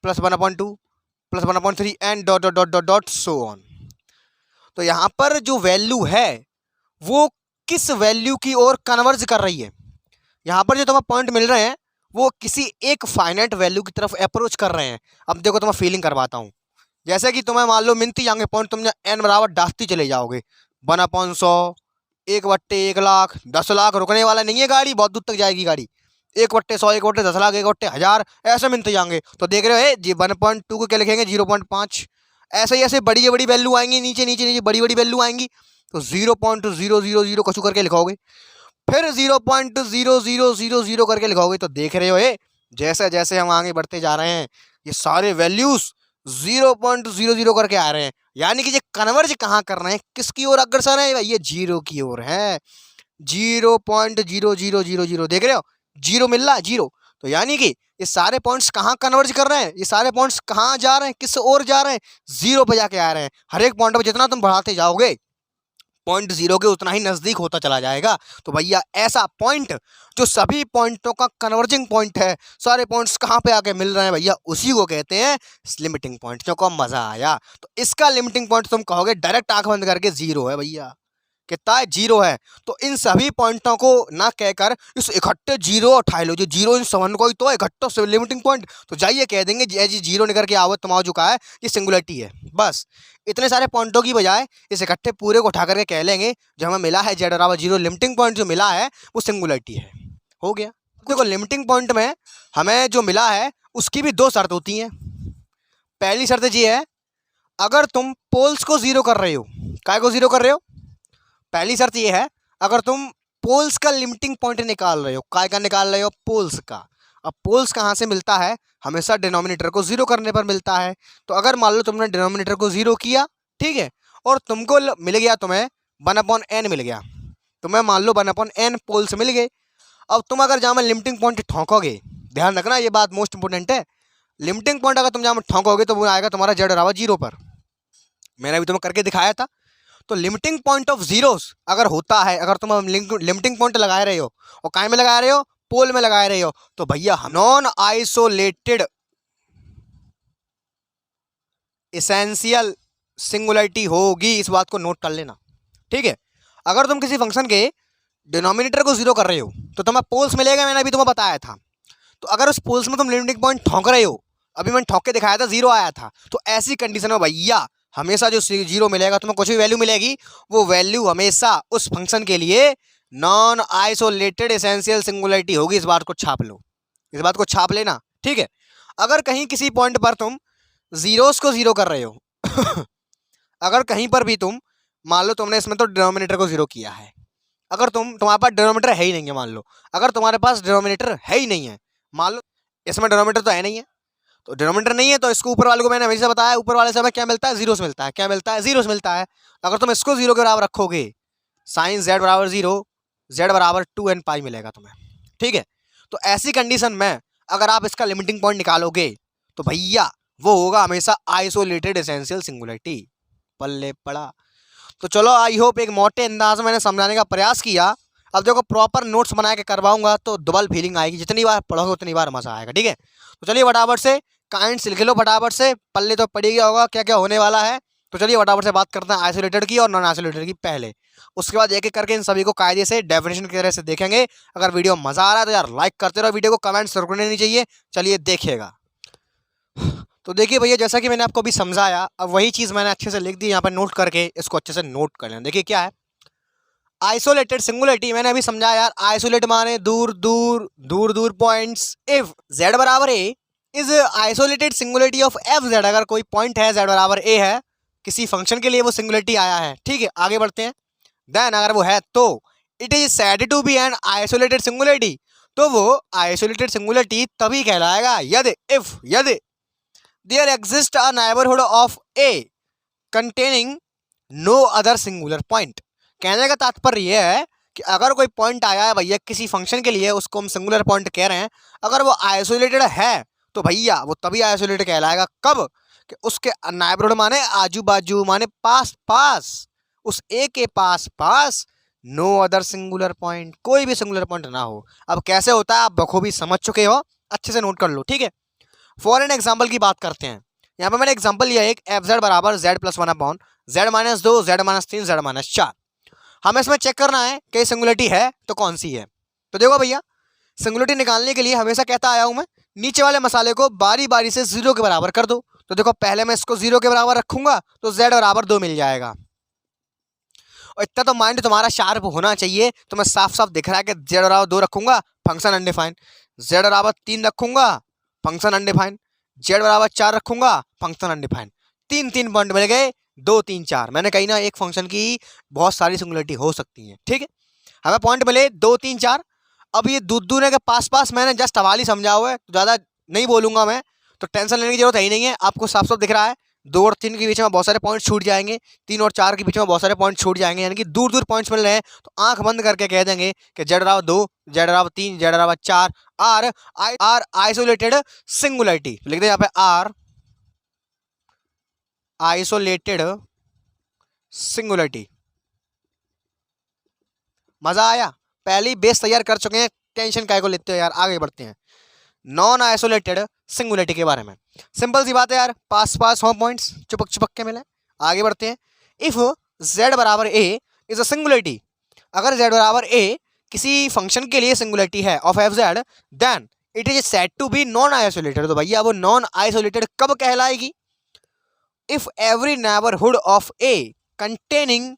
+ 1/2 + 1/3 and dot dot dot dot dot so on. तो यहाँ पर जो वैल्यू है वो किस वैल्यू की ओर कन्वर्ज कर रही है, यहाँ पर जो तुम्हें पॉइंट मिल रहे हैं वो किसी एक फाइनाइट वैल्यू की तरफ अप्रोच कर रहे हैं। अब देखो तुम्हें फीलिंग करवाता हूँ, जैसे कि तुम्हें मान लो मिलती जाएंगे पॉइंट, तुम n बराबर डालती चले जाओगे 1/100 1/1,00,000 10 लाख, रुकने वाला नहीं है गाड़ी, बहुत दूर तक जाएगी गाड़ी। 1/100 1/10 लाख 1/1000 ऐसे मिलते जाएंगे। तो देख रहे हो जी 1.2 को क्या लिखेंगे 0.5, ऐसे ही ऐसे बड़ी बड़ी वैल्यू आएंगी, नीचे नीचे नीचे बड़ी बड़ी वैल्यू आएंगी, तो 0.000 कछु करके लिखोगे, फिर 0.0000 करके लिखोगे। तो देख रहे हो जैसे जैसे हम आगे बढ़ते जा रहे हैं ये सारे वैल्यूज 0.00 करके आ रहे हैं, यानी कि ये कन्वर्ज कहाँ कर रहे हैं, किसकी ओर अग्रसर है भाई, ये 0 की ओर है। 0.0000 देख रहे हो, 0 मिल रहा है 0, तो यानी कि ये सारे पॉइंट्स कहाँ कन्वर्ज कर रहे हैं, ये सारे पॉइंट्स कहाँ जा रहे हैं, किस ओर जा रहे हैं, 0 पे जाके आ रहे हैं। हर एक पॉइंट पर जितना तुम बढ़ाते जाओगे 0.0 के उतना ही नजदीक होता चला जाएगा। तो भैया ऐसा पॉइंट जो सभी पॉइंटों का कन्वर्जिंग पॉइंट है, सारे पॉइंट्स कहाँ पे आके मिल रहे हैं भैया, उसी को कहते हैं लिमिटिंग पॉइंट। जो को मजा आया, तो इसका लिमिटिंग पॉइंट तुम कहोगे डायरेक्ट आंख बंद करके 0 है भैया, कितना है 0 है। तो इन सभी पॉइंटों को ना कहकर इस इकट्ठे 0 उठा लो, जो 0 इन 7 को ही तो इकट्ठा से लिमिटिंग पॉइंट, तो जाइए कह देंगे जी 0 निकल के आवत तुम्हारा चुका है, ये सिंगुलरिटी है। बस इतने सारे पॉइंटों की बजाय इस इकट्ठे पूरे को उठा करके कह लेंगे जो हमें मिला है z/0 लिमिटिंग पॉइंट जो मिला है वो सिंगुलरिटी है, हो गया। देखो लिमिटिंग पॉइंट में हमें जो मिला है उसकी भी 2 शर्त होती हैं। पहली शर्त ये है, अगर तुम पोल्स को 0 कर रहे हो, काय को 0 कर रहे हो, पहली शर्त ये है अगर तुम पोल्स का लिमिटिंग पॉइंट निकाल रहे हो, काय का निकाल रहे हो, पोल्स का। अब पोल्स कहाँ से मिलता है, हमेशा डिनोमिनेटर को 0 करने पर मिलता है। तो अगर मान लो तुमने डिनोमिनेटर को 0 किया, ठीक है, और तुमको मिल गया, तुम्हें 1/n मिल गया, तुम्हें मान लो 1/n पोल्स मिल गए। अब तुम अगर जहाँ में लिमिटिंग पॉइंट ठोंकोगे, ध्यान रखना ये बात मोस्ट इंपोर्टेंट है, लिमिटिंग पॉइंट अगर तुम जहाँ में ठोंकोगे तो वो आएगा तुम्हारा z/0 पर। मैंने अभी तुम्हें करके दिखाया था। तो लिमिटिंग पॉइंट ऑफ जीरोस अगर होता है, अगर तुम लिमिटिंग पॉइंट लगा रहे हो और काय में लगा रहे हो, पोल में लगा रहे हो, तो भैया नॉन आइसोलेटेड एसेंशियल सिंगुलरिटी होगी, इस बात को नोट कर लेना, ठीक है। अगर तुम किसी फंक्शन के डिनोमिनेटर को जीरो कर रहे हो तो तुम्हें पोल्स मिलेगा, मैंने अभी तुम्हें बताया था। तो अगर उस पोल्स में तुम लिमिटिंग पॉइंट ठोंक रहे हो, अभी मैंने ठोक के दिखाया था जीरो आया था, तो ऐसी कंडीशन में भैया हमेशा जो जीरो मिलेगा तुम्हें, कुछ भी वैल्यू मिलेगी, वो वैल्यू हमेशा उस फंक्शन के लिए नॉन आइसोलेटेड एसेंशियल सिंगुलरिटी होगी। इस बात को छाप लो, इस बात को छाप लेना, ठीक है। अगर कहीं किसी पॉइंट पर तुम जीरोस को जीरो कर रहे हो अगर कहीं पर भी तुम मान लो तुमने इसमें तो डिनोमिनेटर को जीरो किया है, अगर तुम्हारे पास डिनोमिनेटर है ही नहीं है, मान लो अगर तुम्हारे पास डिनोमिनेटर है ही नहीं है, मान लो इसमें डिनोमिनेटर तो है नहीं है, तो डिनोमिनेटर नहीं है तो इसको ऊपर वाले को मैंने हमेशा बताया, ऊपर वाले से हमें क्या मिलता है, जीरो से मिलता है। क्या मिलता है, जीरो से मिलता है। अगर तुम इसको जीरो के बराबर रखोगे, साइन जेड बराबर जीरो, जेड बराबर 2n पाई मिलेगा तुम्हें, ठीक है। तो ऐसी कंडीशन में अगर आप इसका लिमिटिंग पॉइंट निकालोगे तो भैया वो होगा हमेशा आइसोलेटेड एसेंशियल सिंगुलरिटी। पल्ले पड़ा। तो चलो आई होप एक मोटे अंदाज में मैंने समझाने का प्रयास किया। अब देखो प्रॉपर नोट्स बना के करवाऊंगा तो डबल फीलिंग आएगी, जितनी बार पढ़ोगे उतनी बार मजा आएगा, ठीक है। तो चलिए फटाफट से काइंड्स लिख लो, फटाफट से, पल्ले तो पड़ गया होगा क्या क्या होने वाला है। तो चलिए फटाफट से बात करते हैं आइसोलेटेड की और नॉन आइसोलेटेड की पहले, उसके बाद एक एक करके इन सभी को कायदे से डेफिनेशन की तरह से देखेंगे। अगर वीडियो मजा आ रहा है तो यार लाइक करते रहो वीडियो को, कमेंट्स रुकने नहीं चाहिए। चलिए देखिएगा। तो देखिए भैया, जैसा कि मैंने आपको अभी समझाया, अब वही चीज़ मैंने अच्छे से लिख दी यहाँ पर, नोट करके इसको अच्छे से नोट कर लेना। देखिए क्या है आइसोलेटेड सिंगुलरिटी, मैंने अभी समझाया यार। आइसोलेट माने दूर दूर दूर दूर पॉइंट्स। इफ z बराबर a is isolated singularity of F Z, अगर कोई पॉइंट है z बराबर a है, किसी फंक्शन के लिए वो सिंगुलरिटी आया है, ठीक है। आगे बढ़ते हैं। देन अगर वो है तो it is said to be an isolated singularity, तो वो आइसोलेटेड सिंगुलरिटी तभी कहलाएगा यदि there exist a neighbourhood of a containing no other singular point. कहने का तात्पर्य यह है कि अगर कोई पॉइंट आया है भैया किसी फंक्शन के लिए, उसको हम सिंगुलर पॉइंट कह रहे हैं, अगर वो आइसोलेटेड है तो भैया वो तभी आइसोलेटेड कहलाएगा। कब? कि उसके नेबरहुड माने आजू बाजू, माने पास पास, उस ए के पास पास नो अदर सिंगुलर पॉइंट, कोई भी सिंगुलर पॉइंट ना हो। अब कैसे होता है आप बखूबी समझ चुके हो, अच्छे से नोट कर लो, ठीक है। फॉर एन एग्जाम्पल की बात करते हैं। यहाँ पे मैंने एग्जाम्पल लिया एक, एफ जेड बराबर Z plus one upon Z minus दो, जेड माइनस तीन, जेड माइनस चार। हमें इसमें चेक करना है कि सिंगुलरिटी है तो कौन सी है। तो देखो भैया, सिंगुलरिटी निकालने के लिए हमेशा कहता आया हूं मैं, नीचे वाले मसाले को बारी बारी से जीरो के बराबर कर दो। तो देखो पहले मैं इसको जीरो के बराबर रखूंगा तो जेड बराबर दो मिल जाएगा। और इतना तो माइंड तुम्हारा शार्प होना चाहिए, तो मैं साफ साफ दिख रहा है कि जेड बराबर दो रखूंगा, फंक्शन अनडिफाइन। जेड बराबर तीन रखूंगा, फंक्शन अनडिफाइन। जेड बराबर चार रखूंगा, फंक्शन अनडिफाइन। तीन तीन पॉइंट मिल गए, दो तीन चार। मैंने कही ना एक फंक्शन की बहुत सारी सिंगुलरिटी हो सकती है, ठीक है। हमें पॉइंट मिले दो तीन चार। अब ये दूर दूर के पास पास मैंने जस्ट हवाली समझा हुआ है, तो ज़्यादा नहीं बोलूंगा मैं, तो टेंशन लेने की जरूरत है ही नहीं है। आपको साफ साफ दिख रहा है, दो और तीन के बीच में बहुत सारे पॉइंट छूट जाएंगे, तीन और चार के बीच में बहुत सारे पॉइंट छूट जाएंगे, यानी कि दूर दूर पॉइंट्स मिल रहे हैं। तो आंख बंद करके कह देंगे कि जेड बराबर दो, जेड बराबर तीन, जेड बराबर चार आर आइसोलेटेड सिंगुलरिटी। लिख दे यहाँ पे आर आइसोलेटेड सिंगुलरिटी। मजा आया? पहले ही बेस तैयार कर चुके हैं, टेंशन काय को लेते हो यार। आगे बढ़ते हैं नॉन आइसोलेटेड सिंगुलरिटी के बारे में। सिंपल सी बात है यार, पास पास हो पॉइंट्स, चिपक चिपक के मिले। आगे बढ़ते हैं। इफ z बराबर a इज अ सिंगुलरिटी, अगर z बराबर a किसी फंक्शन के लिए सिंगुलरिटी है of F Z, then it is said to be non isolated. तो भैया वो नॉन आइसोलेटेड कब कहलाएगी? If every neighbourhood of a containing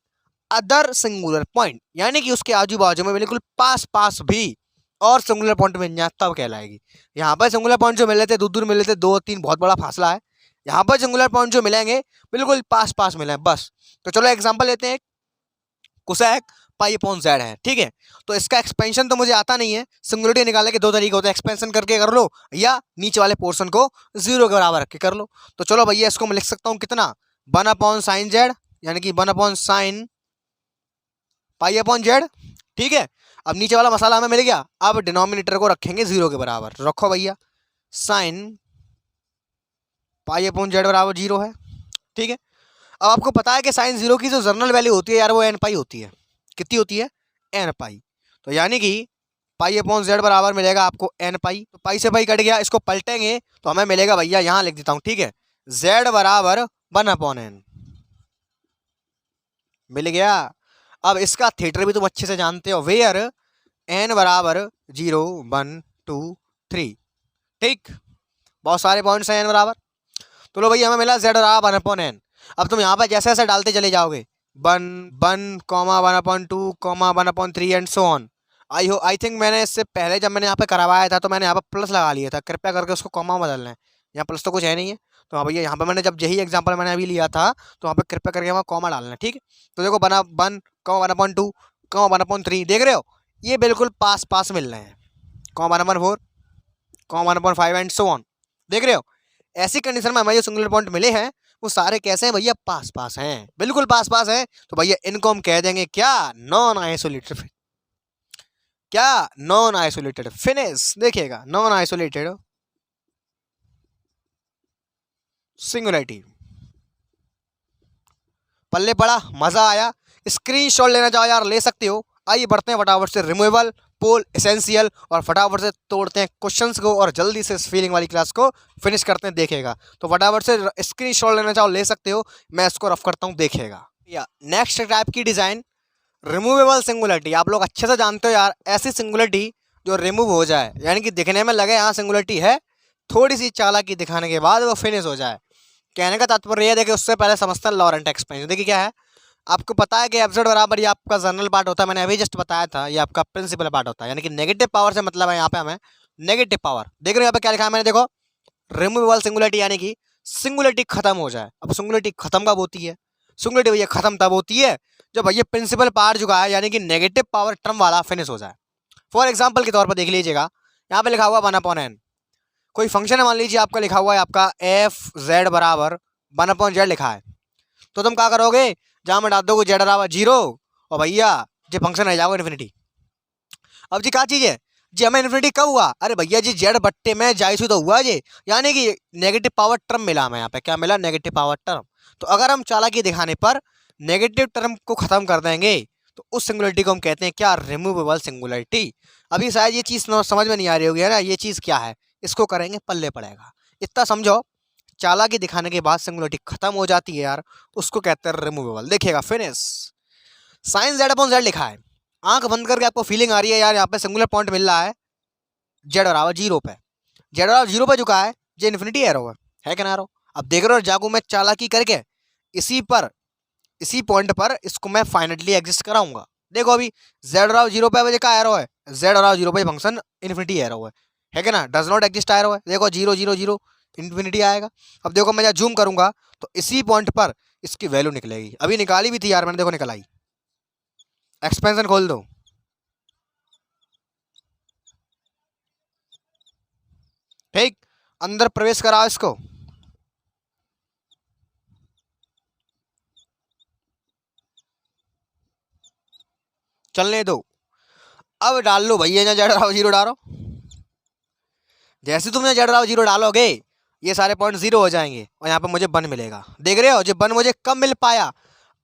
other singular point, यानी कि उसके आजू बाजू में बिल्कुल पास पास भी और सिंगुलर पॉइंट मिल जाए तब कहलाएगी। यहाँ पर सिंगुलर पॉइंट जो मिल रहे थे दूर दूर मिल रहे थे, दो तीन बहुत बड़ा फासला है। यहाँ पर सिंगुलर पॉइंट जो मिलेंगे बिल्कुल पास पास मिले बस। तो चलो एग्जांपल लेते हैं, कोसेक पाई अपॉन जेड है, ठीक है। तो इसका एक्सपेंशन तो मुझे आता नहीं है, सिंगुलरिटी निकालने के दो तरीके होते हैं, एक्सपेंशन करके कर लो या नीचे वाले पोर्शन को जीरो के बराबर रख के कर लो। तो चलो भैया इसको मैं लिख सकता हूँ कितना, वन अपॉन साइन जेड, यानी कि one upon sine pi upon Z, ठीक है। अब नीचे वाला मसाला हमें मिल गया, अब डिनोमिनेटर को रखेंगे जीरो के बराबर। रखो भैया, साइन पाई अपॉन जेड बराबर जीरो है, ठीक है। अब आपको पता है कि साइन जीरो की जो जर्नल वैल्यू होती है यार वो एन पाई होती है। कितनी होती है? एन पाई। तो यानी कि पाई अपॉन जेड बराबर मिलेगा आपको एन पाई। तो पाई से पाई कट गया, इसको पलटेंगे तो हमें मिलेगा भैया, यहाँ लिख देता हूँ, ठीक है, जेड बराबर वन अपॉन एन। मिल गया। अब इसका थिएटर भी तुम अच्छे से जानते हो, वेयर n बराबर 0 1 2 3। ठीक, बहुत सारे पॉइंट्स हैं n बराबर। तो लो भैया हमें मिला z बराबर 1/n। अब तुम यहाँ पर जैसे जैसे डालते चले जाओगे 1 1 comma 1/2 comma 1/3 and so on. I think मैंने इससे पहले जब मैंने यहाँ पे करवाया था तो मैंने यहाँ पर प्लस लगा लिया था, कृपया करके उसको कॉमा बदलना है। यहाँ प्लस तो कुछ है नहीं है, तो हाँ भैया यहाँ पे मैंने जब यही एग्जांपल मैंने अभी लिया था तो वहाँ पे कृपया करके वहाँ कॉमा डालना है। ठीक है, तो देखो 1 कॉमा 1/2 कॉमा 1/3, देख रहे हो ये बिल्कुल पास पास मिल रहे हैं, comma 1/4 comma 1/5 and so on. देख रहे हो ऐसी कंडीशन में हमें जो सिंगुलर पॉइंट मिले हैं वो सारे कैसे हैं भैया, पास पास हैं, बिल्कुल पास पास हैं। तो भैया इनको हम कह देंगे क्या, नॉन आइसोलेटेड। क्या, नॉन आइसोलेटेड। फिनिश, देखिएगा नॉन आइसोलेटेड सिंगुलरिटी। पल्ले पड़ा, मजा आया। स्क्रीनशॉट लेना चाहो यार ले सकते हो। आइए बढ़ते हैं फटाफट से रिमूवेबल, पोल, एसेंशियल और फटाफट से तोड़ते हैं क्वेश्चंस को और जल्दी से इस फीलिंग वाली क्लास को फिनिश करते हैं, देखेगा। तो फटाफट से स्क्रीनशॉट लेना चाहो ले सकते हो, मैं इसको रफ करता हूँ, देखेगा। या नेक्स्ट टाइप की डिजाइन रिमूवेबल सिंगुलरिटी। आप लोग अच्छे से जानते हो यार, ऐसी सिंगुलरिटी जो रिमूव हो जाए, यानी कि दिखने में लगे यहाँ सिंगुलरिटी है, थोड़ी सी चालाकी दिखाने के बाद वो फिनिश हो जाए। कहने का तात्पर्य यह देखिए, उससे पहले समझते हैं लॉरेंट एक्सपेंशन। देखिए क्या है, आपको पता है कि एफजेड बराबर ये आपका जनरल पार्ट होता है, मैंने अभी जस्ट बताया था, ये आपका प्रिंसिपल पार्ट होता है, यानी कि नेगेटिव पावर से मतलब है यहाँ पे हमें नेगेटिव पावर। देख रहे हो यहाँ पे क्या लिखा है मैंने, देखो रिमूवेबल सिंगुलरिटी, यानी कि सिंगुलरिटी खत्म हो जाए। अब सिंगुलरिटी खत्म कब होती है, सिंगुलरिटी भैया खत्म तब होती है जब भैया प्रिंसिपल पार्ट जो है यानी कि नेगेटिव पावर टर्म वाला फिनिश हो जाए। फॉर एग्जाम्पल के तौर पर देख लीजिएगा, यहाँ पे लिखा हुआ 1/n, कोई फंक्शन है मान लीजिए आपका लिखा हुआ है आपका एफ जेड बराबर 1/z लिखा है, तो तुम क्या करोगे, जहाँ में डाल दोगे जेड बराबर 0 और भैया ये फंक्शन रह जाओगे इन्फिनिटी। अब जी क्या चीज़ है जी, हमें इन्फिनिटी कब हुआ, अरे भैया जी जेड बट्टे में जायसू तो हुआ जी, यानी कि नेगेटिव पावर टर्म मिला हमें यहाँ पे, क्या मिला, नेगेटिव पावर टर्म। तो अगर हम चालाकी दिखाने पर नेगेटिव टर्म को खत्म कर देंगे तो उस सिंगुलरिटी को हम कहते हैं क्या, रिमूवेबल सिंगुलरिटी। अभी शायद ये चीज़ समझ में नहीं आ रही होगी है ना, ये चीज़ क्या है, इसको करेंगे पल्ले पड़ेगा। इतना समझो, चालाकी दिखाने के बाद सिंगुलरिटी खत्म हो जाती है यार, उसको कहते हैं रिमूवेबल। देखिएगा फिनिश, साइन z/z लिखा है, आंख बंद करके आपको फीलिंग आ रही है यार यहाँ पे सिंगुलर पॉइंट मिल रहा है z बराबर 0 पे, z बराबर 0 पे झुका है, ये इन्फिनिटी एरो है क्या ना एरो। अब देख रहे हो जागू मैं चालाकी करके इसी पॉइंट पर इसको मैं फाइनली एग्जिस्ट कराऊंगा। देखो अभी z बराबर 0 पे का एरो है, z बराबर 0 पे फंक्शन इन्फिनिटी एरो है क्या ना, डज नॉट एग्जिस्ट एरो है, देखो 0 0 0 इन्फिनिटी आएगा। अब देखो मैं जब जूम करूंगा तो इसी पॉइंट पर इसकी वैल्यू निकलेगी, अभी निकाली भी थी यार मैंने, देखो निकल आई। एक्सपेंशन खोल दो, ठीक, अंदर प्रवेश कराओ इसको, चलने दो। अब डाल लो भैया यहाँ जेड बराबर 0 डालो, जैसे तुम यहाँ जेड बराबर 0 डालोगे ये सारे पॉइंट 0 हो जाएंगे और यहाँ पे मुझे 1 मिलेगा। देख रहे हो जो 1 मुझे कब मिल पाया,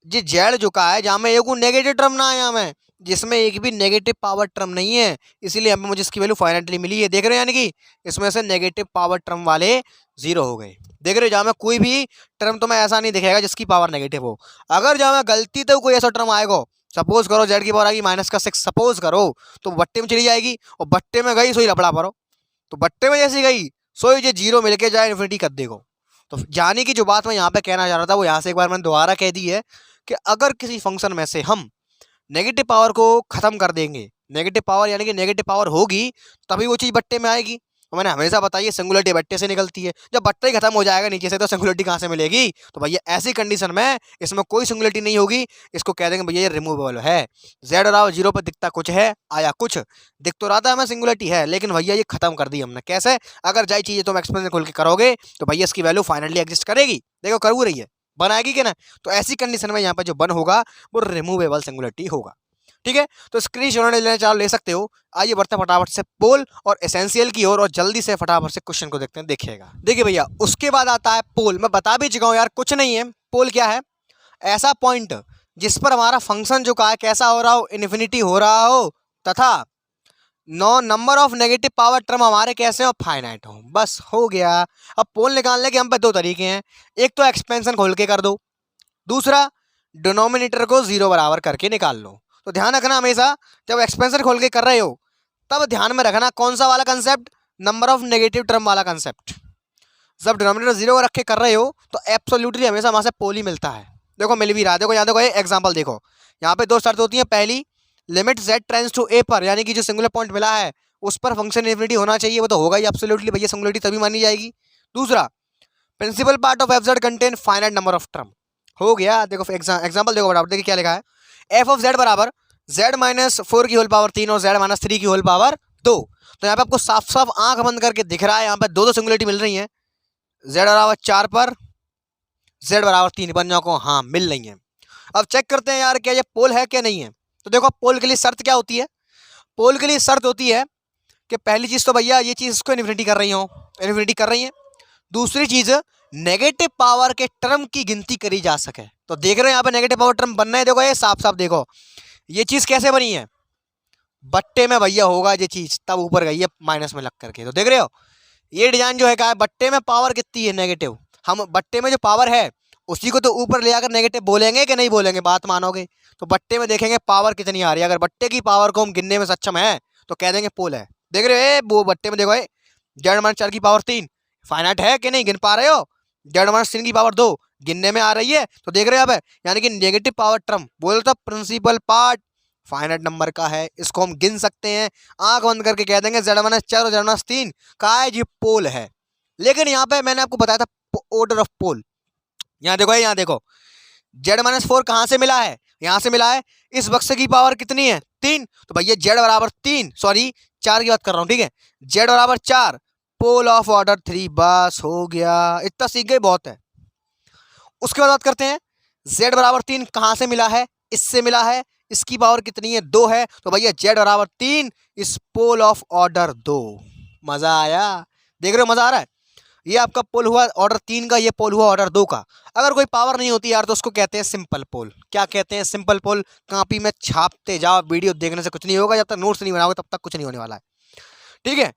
जी जेड झुका है जहाँ में एक नेगेटिव टर्म ना आया मैं, जिसमें एक भी नेगेटिव पावर टर्म नहीं है, इसीलिए हमें मुझे इसकी वैल्यू फाइनली मिली है। देख रहे हो यानी कि इसमें से नेगेटिव पावर टर्म वाले 0 हो गए। देख रहे हो जहाँ में कोई भी टर्म तुम्हें ऐसा नहीं दिखेगा जिसकी पावर नेगेटिव हो। अगर जहाँ में गलती तो कोई ऐसा टर्म आएगा, सपोज करो जेड की पावर आएगी -6 सपोज करो, तो बट्टे में चली जाएगी और बट्टे में गई सोई लपड़ा पड़ो, तो बट्टे में जैसी गई सोई जो 0 मिलके जाए इन्फिनिटी कर देगो। तो जानी की जो बात मैं यहाँ पे कहना चाह रहा था वो यहाँ से एक बार मैंने दोबारा कह दी है कि अगर किसी फंक्शन में से हम नेगेटिव पावर को खत्म कर देंगे, नेगेटिव पावर यानी कि नेगेटिव पावर होगी तभी वो चीज़ बट्टे में आएगी। और मैंने हमेशा बताई सिंगुलरिटी बट्टे से निकलती है, जब बट्टा ही खत्म हो जाएगा नीचे से तो सिंगुलरिटी कहाँ से मिलेगी। तो भैया ऐसी कंडीशन में इसमें कोई सिंगुलरिटी नहीं होगी, इसको कह देंगे भैया ये रिमूवेबल है। जेड बराबर 0 पर दिखता कुछ है, आया कुछ, दिख तो रहा था हमें सिंगुलरिटी है, लेकिन भैया ये खत्म कर दी हमने। कैसे, अगर जाई चीज़ें तुम एक्सपेंशन खोल के करोगे तो भैया इसकी वैल्यू फाइनली एग्जिस्ट करेगी। देखो कर रही है, बनाएगी कि ना। तो ऐसी कंडीशन में यहाँ पर जो बन होगा वो रिमूवेबल सिंगुलरिटी होगा। ठीक है, तो स्क्रीनशॉट लेना चाहो ले सकते हो। आइए बढ़ते हैं फटाफट से पोल और एसेंशियल की ओर और जल्दी से फटाफट से क्वेश्चन को देखते हैं, देखिएगा। देखिए भैया उसके बाद आता है पोल। मैं बता भी चुका हूँ यार, कुछ नहीं है। पोल क्या है, ऐसा पॉइंट जिस पर हमारा फंक्शन जो है कैसा हो रहा हो, इन्फिनिटी हो रहा हो, तथा number of negative power term हमारे कैसे हो, फाइनाइट हो, बस हो गया। अब पोल निकालने के हम पे दो तरीके हैं, एक तो एक्सपेंशन खोल के कर दो, दूसरा डिनोमिनेटर को 0 बराबर करके निकाल लो। तो ध्यान रखना हमेशा जब एक्सपेंशन खोल के कर रहे हो तब ध्यान में रखना कौन सा वाला concept, number of negative term वाला कंसेप्ट। जब डिनोमिनेटर 0 रख के कर रहे हो तो एब्सोल्युटली हमेशा वहां से पोल ही मिलता है। देखो मिल भी रहा है, देखो यहाँ देखो ये एग्जाम्पल देखो, यहाँ पे दो शर्त होती है। पहली, limit z tends to a पर, यानी कि जो सिंगुलर पॉइंट मिला है उस पर फंक्शन इन्फिनिटी होना चाहिए, वो तो होगा ही एब्सोल्युटली भैया, सिंगुलरिटी तभी मानी जाएगी। दूसरा, principal part of F z contain finite number of term. हो गया, देखो एग्जाम्पल देखो बराबर, देखिए क्या लिखा है, एफ ऑफ जेड बराबर z माइनस 4 की होल पावर 3 और z माइनस 3 की होल पावर 2। तो यहाँ पे आपको साफ साफ आंख बंद करके दिख रहा है, यहाँ पे दो दो सिंगुलरिटी मिल रही है, z बराबर 4 पर z बराबर 3 पर, को हाँ मिल रही है। अब चेक करते हैं यार क्या ये पोल है क्या नहीं है। तो देखो पोल के लिए शर्त क्या होती है, पोल के लिए शर्त होती है कि पहली चीज तो भैया ये चीज इसको इन्फिनिटी कर रही हो, इन्फिनिटी कर रही है। दूसरी चीज, नेगेटिव पावर के टर्म की गिनती करी जा सके। तो देख रहे हो यहाँ पे नेगेटिव पावर टर्म बनना है, देखो ये साफ साफ देखो ये चीज कैसे बनी है, बट्टे में भैया होगा ये चीज, तब ऊपर गई है माइनस में लग करके। तो देख रहे हो ये डिजाइन जो है क्या है, बट्टे में पावर कितनी है नेगेटिव, हम बट्टे में जो पावर है उसी को तो ऊपर ले आकर नेगेटिव बोलेंगे कि नहीं बोलेंगे, बात मानोगे। तो बट्टे में देखेंगे पावर कितनी आ रही है, अगर बट्टे की पावर को हम गिनने में सक्षम है तो कह देंगे पोल है। देख रहे हो वो बट्टे में देखो जेड माइनस 4 की पावर 3 फाइनाइट है कि नहीं, गिन पा रहे हो, जेड माइनस 3 की पावर 2 गिनने में आ रही है। तो देख रहे हो अब, यानी कि नेगेटिव पावर टर्म बोलो तो प्रिंसिपल पार्ट फाइनाइट नंबर का है, इसको हम गिन सकते हैं, आंख बंद करके कह देंगे जेड माइनस 4 और जेड माइनस 3 का है जी पोल है। लेकिन यहाँ पे मैंने आपको बताया था ऑर्डर ऑफ पोल, यहाँ देखो यहाँ देखो जेड माइनस 4 कहाँ से मिला है, यहाँ से मिला है, इस बक्से की पावर कितनी है 3, तो भैया जेड बराबर 3, सॉरी 4 की बात कर रहा हूँ, ठीक है, जेड बराबर 4, पोल ऑफ ऑर्डर 3, बस हो गया, इतना सीख गए बहुत है। उसके बाद बात करते हैं जेड बराबर 3 कहाँ से मिला है, इससे मिला है, इसकी पावर कितनी है 2 है, तो भैया जेड बराबर 3 इस पोल ऑफ ऑर्डर 2। मजा आया, देख रहे हो मजा आ रहा है। ये आपका पोल हुआ ऑर्डर 3 का, ये पोल हुआ ऑर्डर 2 का। अगर कोई पावर नहीं होती यार तो उसको कहते हैं सिंपल पोल। क्या कहते हैं, सिंपल पोल। कॉपी में छापते जाओ, वीडियो देखने से कुछ नहीं होगा, जब तक नोट्स नहीं बनाओगे तब तक कुछ नहीं होने वाला है, ठीक है।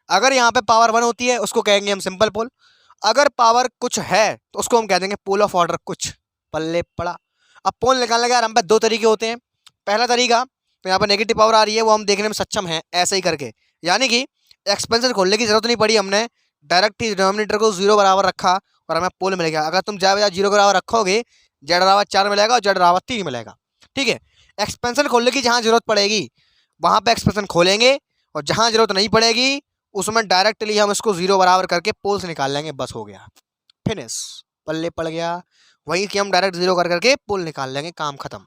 अगर यहाँ पे पावर 1 होती है उसको कहेंगे हम सिंपल पोल, अगर पावर कुछ है तो उसको हम कह देंगे पोल ऑफ ऑर्डर कुछ, पल्ले पड़ा। अब पोल निकालने के यार हम पे दो तरीके होते हैं। पहला तरीका, तो यहाँ पर नेगेटिव पावर आ रही है वो हम देखने में सक्षम है ऐसे ही करके, यानी कि एक्सपेंशन खोलने की जरूरत नहीं पड़ी, हमने डायरेक्ट ही डिनोमिनेटर को 0 बराबर रखा और हमें पोल मिल गया। अगर तुम जाए बजाय 0 बराबर रखोगे जेड बराबर 4 मिलेगा और जेड बराबर 3 मिलेगा, ठीक है। एक्सपेंशन खोलने की जहाँ जरूरत पड़ेगी वहाँ पे एक्सपेंशन खोलेंगे और जहाँ जरूरत नहीं पड़ेगी उसमें डायरेक्टली हम इसको 0 बराबर करके पोल से निकाल लेंगे, बस हो गया, फिनिश, पल्ले पड़ गया। वहीं कि हम डायरेक्ट 0 कर करके पोल निकाल लेंगे, काम खत्म।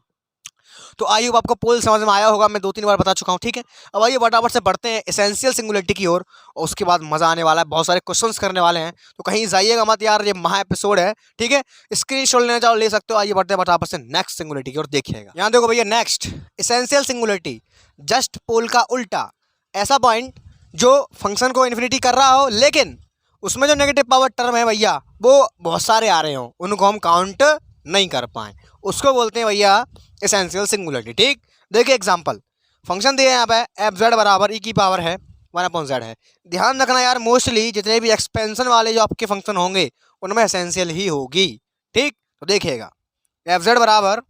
तो आई होप आपको पोल समझ में आया होगा, मैं 2-3 बार बता चुका हूँ, ठीक है। अब आइए फटाफट से बढ़ते हैं एसेंशियल सिंगुलरिटी की ओर, और उसके बाद मजा आने वाला है, बहुत सारे क्वेश्चंस करने वाले हैं, तो कहीं जाइएगा मत यार, ये महा एपिसोड है, ठीक है। स्क्रीनशॉट लेना चाहो ले सकते हो। आइए बढ़ते हैं फटाफट से नेक्स्ट सिंगुलरिटी की ओर, देखिएगा यहाँ देखो भैया, नेक्स्ट एसेंशियल सिंगुलरिटी, जस्ट पोल का उल्टा, ऐसा पॉइंट जो फंक्शन को इन्फिनिटी कर रहा हो लेकिन उसमें जो नेगेटिव पावर टर्म है भैया वो बहुत सारे आ रहे हो, उनको हम काउंट नहीं कर पाए, उसको बोलते हैं भैया एसेंशियल सिंगुलरिटी, ठीक। देखिए एग्जांपल, फंक्शन दिया है यहाँ पे एफ जेड बराबर ई की पावर है 1/z है। ध्यान रखना यार, मोस्टली जितने भी एक्सपेंशन वाले जो आपके फंक्शन होंगे उनमें एसेंशियल ही होगी, ठीक। तो देखिएगा एफ जेड बराबर,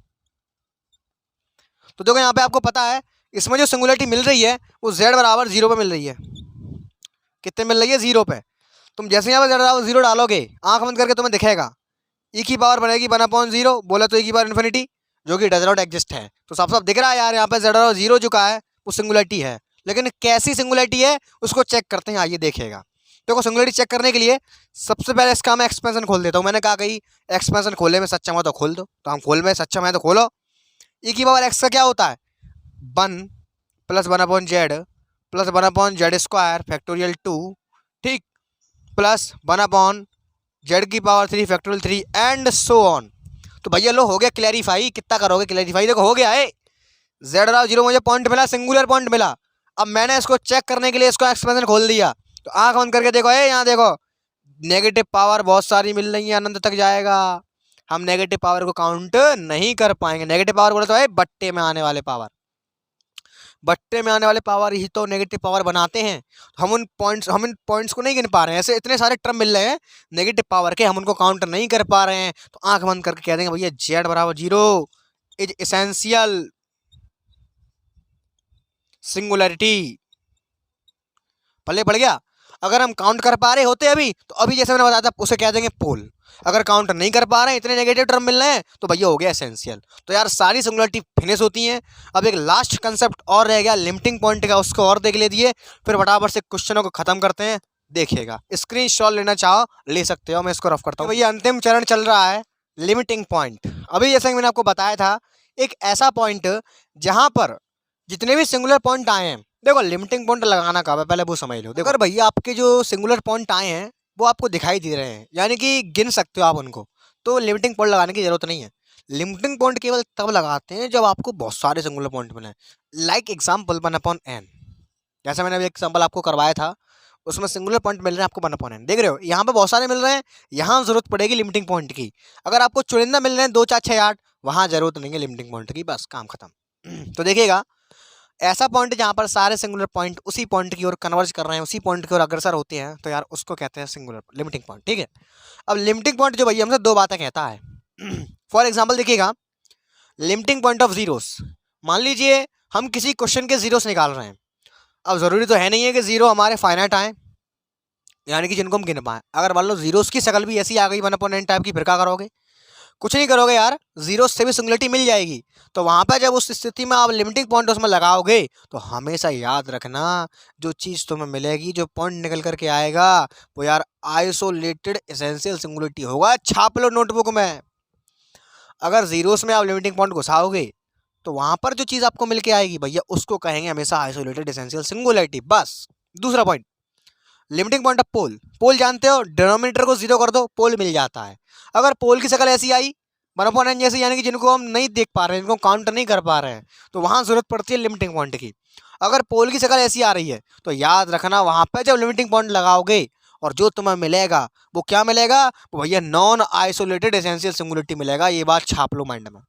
तो देखो यहाँ पे आपको पता है इसमें जो सिंगुलरिटी मिल रही है वो z बराबर 0 पे मिल रही है। कितने मिल रही है, 0 पे। तुम जैसे यहाँ पे z बराबर 0 डालोगे आंख बंद करके तुम्हें दिखेगा ई की पावर बनेगी 1/0, बोला तो ई की पावर इन्फिनिटी, जो कि डज नॉट एग्जिस्ट है। तो साफ साफ दिख रहा है यार यहाँ पे z बराबर 0 जो का है वो सिंगुलरिटी है, लेकिन कैसी सिंगुलरिटी है उसको चेक करते हैं, आइए देखिएगा। देखो सिंगुलरिटी चेक करने के लिए सबसे पहले इसका मैं एक्सपेंशन खोल देता हूँ। मैंने कहा कहीं एक्सपेंशन खोलने में सक्षम हो तो खोल दो, तो हम खोल में सक्षम है तो खोलो। ई की पावर x का क्या होता है 1 plus 1/z plus 1/z² factorial 2, ठीक, प्लस 1/z की power 3 factorial 3 and so on. तो भैया लो हो गया क्लैरिफाई, कितना करोगे क्लैरिफाई, देखो हो गया है, z बराबर 0 मुझे पॉइंट मिला, सिंगुलर पॉइंट मिला। अब मैंने इसको चेक करने के लिए इसको एक्सपेंशन खोल दिया, तो आंख बंद करके देखो यहाँ देखो नेगेटिव पावर बहुत सारी मिल रही है, अनंत तक जाएगा, हम नेगेटिव पावर को काउंट नहीं कर पाएंगे। नेगेटिव पावर बोले तो है बट्टे में आने वाले पावर, बट्टे में आने वाले पावर ही तो नेगेटिव पावर बनाते हैं। हम इन पॉइंट्स को नहीं गिन पा रहे हैं। ऐसे इतने सारे टर्म मिल रहे हैं नेगेटिव पावर के, हम उनको काउंट नहीं कर पा रहे हैं। तो आंख बंद करके कह देंगे भैया जेड बराबर 0 इज एसेंशियल सिंगुलरिटी। पल्ले पड़ गया। अगर हम काउंट कर पा रहे होते अभी, तो अभी जैसे मैंने बताया था उसे कह देंगे पोल। अगर काउंट नहीं कर पा रहे हैं, इतने नेगेटिव टर्म मिल रहे हैं, तो भैया हो गया एसेंशियल। तो यार सारी सिंगुलरिटी फिनिश होती हैं। अब एक लास्ट कंसेप्ट और रह गया लिमिटिंग पॉइंट का, उसको और देख लीजिए, फिर फटाफट से क्वेश्चनों को खत्म करते हैं। देखिएगा, स्क्रीनशॉट लेना चाहो ले सकते हो, मैं इसको रफ करता हूँ। भैया अंतिम चरण चल रहा है लिमिटिंग पॉइंट। अभी जैसे मैंने आपको बताया था, एक ऐसा पॉइंट जहां पर जितने भी सिंगुलर पॉइंट आए हैं, देखो लिमिटिंग पॉइंट लगाना कब है पहले वो समझ लो। देखो अगर भैया आपके जो सिंगुलर पॉइंट आए हैं वो आपको दिखाई दे रहे हैं, यानी कि गिन सकते हो आप उनको, तो लिमिटिंग पॉइंट लगाने की जरूरत नहीं है। लिमिटिंग पॉइंट केवल तब लगाते हैं जब आपको बहुत सारे सिंगुलर पॉइंट मिले। लाइक एग्जाम्पल 1/n, जैसे मैंने अभी एग्जाम्पल आपको करवाया था, उसमें सिंगुलर पॉइंट मिल रहे हैं आपको 1/n। देख रहे हो यहाँ पे बहुत सारे मिल रहे हैं, यहाँ जरूरत पड़ेगी लिमिटिंग पॉइंट की। अगर आपको चुनिंदा मिल रहे हैं 2 4 6 8, वहाँ जरूरत नहीं है लिमिटिंग पॉइंट की, बस काम खत्म। तो देखिएगा, ऐसा पॉइंट जहाँ पर सारे सिंगुलर पॉइंट उसी पॉइंट की ओर कन्वर्ज कर रहे हैं, उसी पॉइंट की ओर अग्रसर होते हैं, तो यार उसको कहते हैं सिंगुलर लिमिटिंग पॉइंट। ठीक है, अब लिमिटिंग पॉइंट जो भैया हमसे 2 बातें कहता है। फॉर एग्जाम्पल देखिएगा, लिमिटिंग पॉइंट ऑफ जीरोस। मान लीजिए हम किसी क्वेश्चन के जीरोस निकाल रहे हैं। अब जरूरी तो है नहीं है कि जीरो हमारे फाइनाइट आए, यानी कि जिनको हम गिन पाए। अगर मान लो जीरोस की शक्ल भी ऐसी आ गई 1/n टाइप की, फिर क्या करोगे? कुछ नहीं करोगे यार, जीरो से भी सिंगुलरिटी मिल जाएगी। तो वहां पर जब उस स्थिति में आप लिमिटिंग पॉइंट उसमें लगाओगे, तो हमेशा याद रखना, जो चीज़ तुम्हें मिलेगी, जो पॉइंट निकल करके आएगा, वो यार आइसोलेटेड एसेंशियल सिंगुलरिटी होगा। छाप लो नोटबुक में। अगर जीरोस में आप लिमिटिंग पॉइंट घुसाओगे, तो वहां पर जो चीज़ आपको मिल के आएगी भैया, उसको कहेंगे हमेशा आइसोलेटेड एसेंशियल सिंगुलरिटी। बस। दूसरा पॉइंट, लिमिटिंग पॉइंट ऑफ पोल। पोल जानते हो, डिनोमिनेटर को 0 कर दो, पोल मिल जाता है। अगर पोल की शक्ल ऐसी आई 1/n जैसी, यानी कि जिनको हम नहीं देख पा रहे हैं, जिनको काउंट नहीं कर पा रहे हैं, तो वहां जरूरत पड़ती है लिमिटिंग पॉइंट की। अगर पोल की शक्ल ऐसी आ रही है, तो याद रखना वहां पर जब लिमिटिंग पॉइंट लगाओगे और जो तुम्हें मिलेगा वो क्या मिलेगा? वो भैया नॉन आइसोलेटेड एसेंशियल सिंगुलरिटी मिलेगा। ये बात छाप लो माइंड में।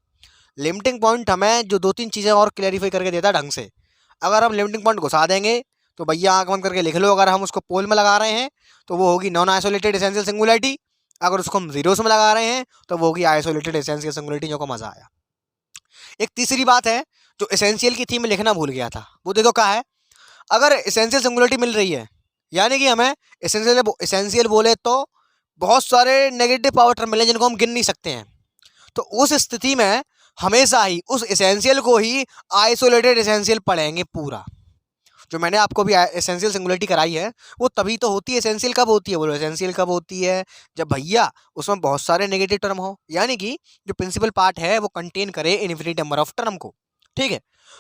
लिमिटिंग पॉइंट हमें जो 2-3 चीज़ें और क्लैरिफाई करके देता है ढंग से। अगर हम लिमिटिंग पॉइंट घुसा देंगे, तो भैया आंख बंद करके लिख लो, अगर हम उसको पोल में लगा रहे हैं तो वो होगी नॉन आइसोलेटेड एसेंशियल सिंगुलरिटी। अगर उसको हम जीरोस में लगा रहे हैं तो वो होगी आइसोलेटेड एसेंशियल सिंगुलरिटी। जो को मजा आया। एक तीसरी बात है जो एसेंशियल की थी, मैं लिखना भूल गया था, वो देखो क्या है। अगर एसेंशियल सिंगुलरिटी मिल रही है, यानी कि हमें एसेंशियल बोले तो बहुत सारे नेगेटिव पावर टर्म मिले जिनको हम गिन नहीं सकते हैं, तो उस स्थिति में हमेशा ही उस एसेंशियल को ही आइसोलेटेड एसेंशियल पढ़ेंगे पूरा। जो मैंने आपको भी एसेंशियल सिंगुलरिटी कराई है, वो तभी तो होती है। एसेंशियल कब होती है? बोलो, एसेंशियल कब होती है? जब भैया उसमें बहुत सारे नेगेटिव टर्म हो, यानी कि जो प्रिंसिपल पार्ट है वो कंटेन करे इनफिनिट नंबर ऑफ टर्म को। ठीक है,